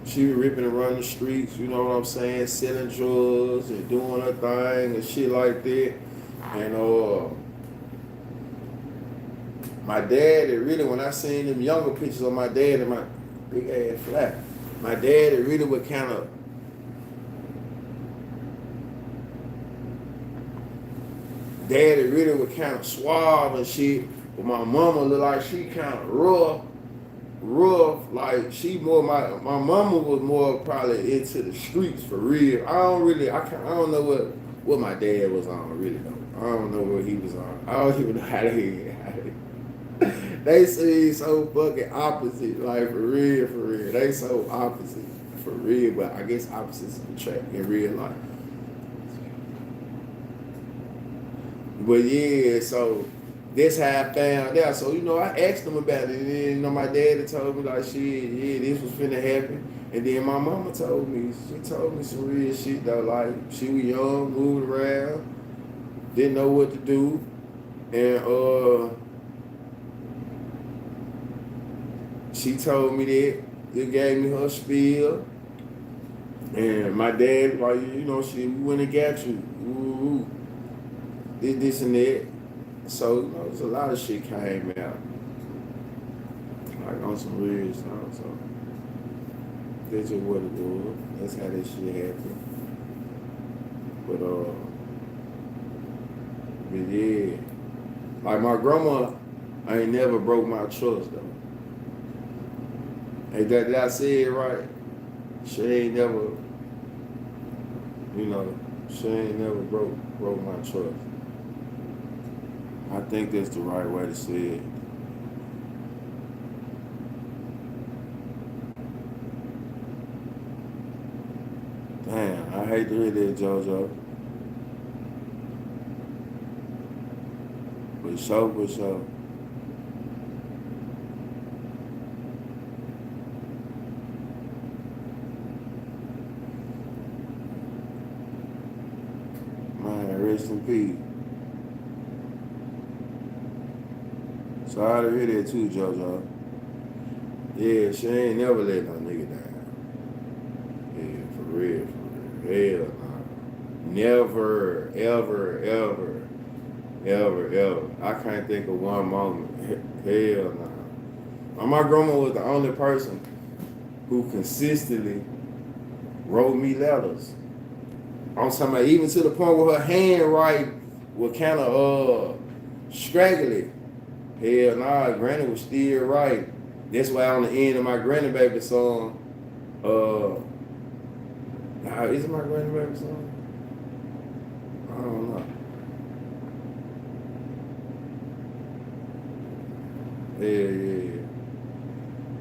She was ripping and running the streets, you know what I'm saying, selling drugs and doing her thing and shit like that. And my dad, really, when I seen them younger pictures of my dad and my big ass flat, my dad, it really would kind of, suave and shit, but my mama looked like she kind of rough, like she more my mama was more probably into the streets for real. I don't know what my dad was on really though. I don't know what he was on. I don't even know how they seem so fucking opposite, like for real. They so opposite for real, but I guess opposites attract in real life. But yeah, so that's how I found out. So, you know, I asked them about it. And then, you know, my daddy told me, like, shit, yeah, this was finna happen. And then my mama told me, she told me some real shit, though. Like, she was young, moved around, didn't know what to do. And she told me that. It gave me her spiel. And my dad, like, you know, we went and got you. Ooh, this and that. So, you know, there's a lot of shit came out. Like on some real stuff. So that's just what it was. That's how that shit happened. But yeah. Like my grandma, I ain't never broke my trust though. Hey, did I say it right? She ain't never, you know, broke my trust. I think that's the right way to say it. Damn, I hate to hear that, JoJo. For sure. Rest in peace. Sorry to hear that too, JoJo. Yeah, she ain't never let no nigga down. Yeah, for real, for real. Hell nah. Never, ever, ever, ever, ever. I can't think of one moment. Hell nah. My grandma was the only person who consistently wrote me letters. I'm talking about even to the point where her handwriting was kind of scraggly. Hell nah, Granny was still right. That's why on the end of my Granny Baby song, is it my Granny Baby song? I don't know. Yeah.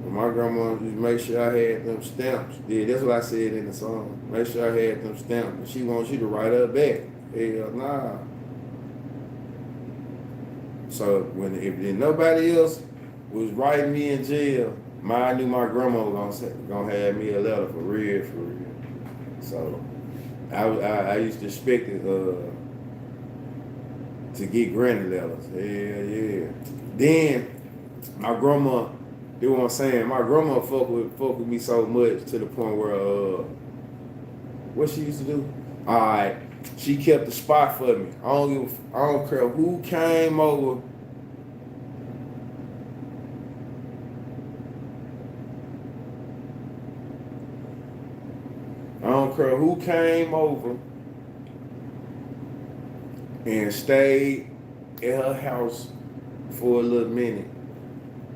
But my grandma used to make sure I had them stamps. Yeah, that's what I said in the song. Make sure I had them stamps. But she wants you to write her back. Hell nah. So if nobody else was writing me in jail, I knew my grandma was gonna have me a letter for real, for real. So I used to expect it to get granny letters. Yeah. Then my grandma, you know what I'm saying? My grandma fuck with me so much to the point where what she used to do? Alright, she kept the spot for me. I don't care who came over. I don't care who came over and stayed at her house for a little minute.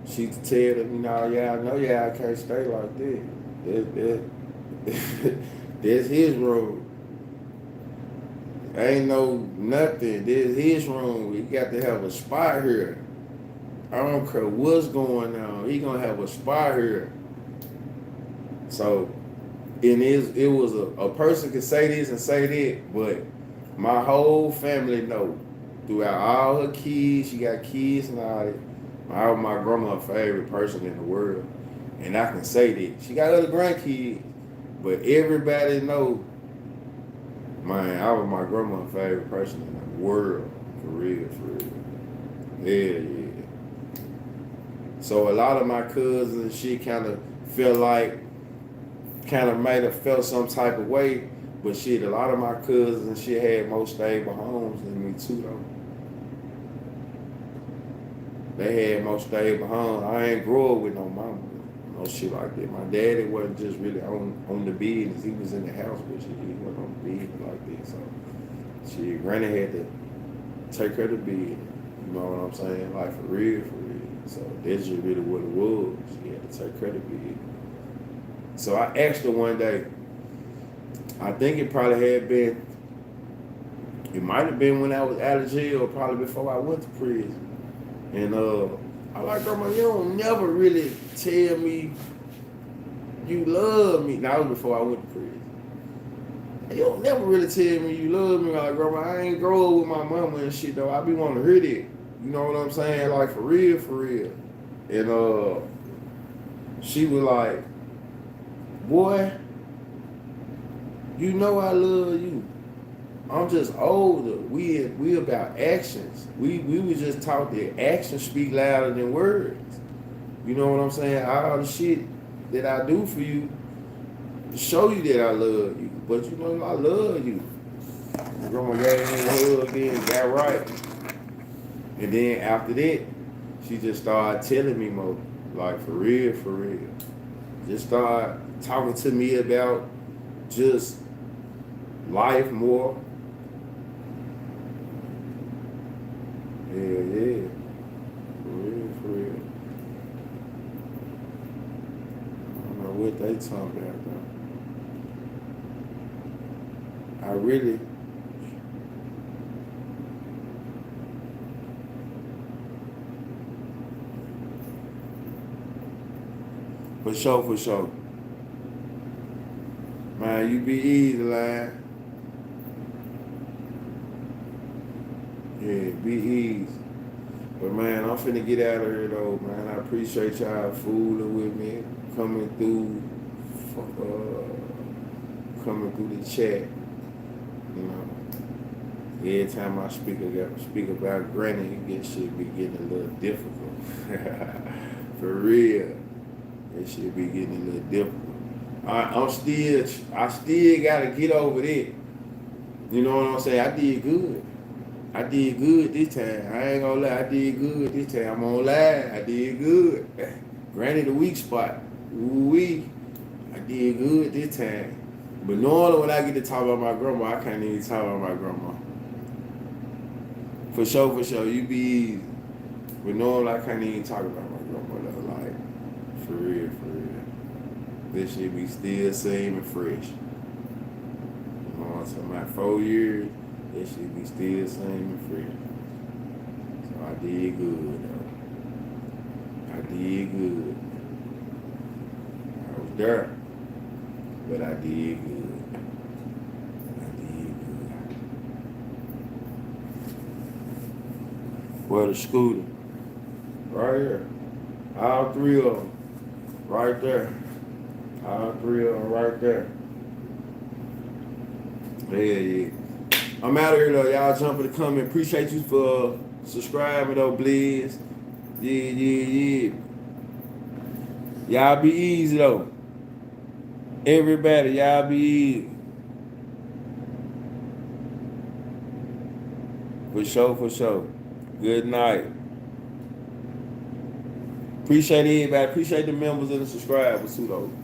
She tell them, I know y'all can't stay like that. That's his room. Ain't no nothing. This his room. We got to have a spot here. I don't care what's going on. He gonna have a spot here. So, it was a person could say this and say that, but my whole family know. Throughout all her kids, she got kids and all that. My grandma's favorite person in the world, and I can say that she got other grandkids, but everybody know. Man, I was my grandma's favorite person in the world, for real, for real. Yeah. So a lot of my cousins and shit kind of made her felt some type of way, but shit, a lot of my cousins and shit had more stable homes than me too, though. They had more stable homes. I ain't grow up with no mama, no shit like that. My daddy wasn't just really on the business. He was in the house, but shit, he wasn't on the business like that. So, shit, Granny had to take her to bed. You know what I'm saying? Like, for real, for real. So, that's just really what it was. She had to take her to bed. So, I asked her one day, I think it probably had been, it might have been when I was out of jail or probably before I went to prison. And I like, grandma, you don't never really tell me you love me. Now, that was before I went to prison. You don't never really tell me you love me. Like, grandma, I ain't grow up with my mama and shit, though. I be wanting to hear that. You know what I'm saying? Like, for real, for real. And she was like, boy, you know I love you. I'm just older. We about actions. We was just taught that actions speak louder than words. You know what I'm saying? All the shit that I do for you to show you that I love you. But you know I love you. Grandma gave me a hug, then got right. And then after that, she just started telling me more. Like, for real, for real. Just started talking to me about just life more. Yeah. For real. I don't know what they talking about, though. I really... For sure. Man, you be easy, lad. Yeah, be easy. But man, I'm finna get out of here though, man. I appreciate y'all fooling with me, coming through the chat, you know. Every time I speak about granny, it should be getting a little difficult. For real. It should be getting a little difficult. I still gotta get over that. You know what I'm saying? I did good. I did good this time. I ain't gonna lie, I did good this time. I'm gonna lie, I did good. Granted the weak spot. Ooh-wee. I did good this time. But normally when I get to talk about my grandma, I can't even talk about my grandma. For sure, you be easy. But normally I can't even talk about my grandma though. Like, for real, for real. This shit be still same and fresh. You know what I'm talking about? 4 years, that shit be still same and fresh. So I did good though. I did good. I was there, but I did good. I did good. Where the scooter? Right here. All three of them. Right there. All three of them right there. Yeah. I'm out of here though. Y'all jump in the comment. Appreciate you for subscribing though, please. Yeah. Y'all be easy though. Everybody, y'all be easy. For sure. Good night. Appreciate everybody. Appreciate the members and the subscribers too though.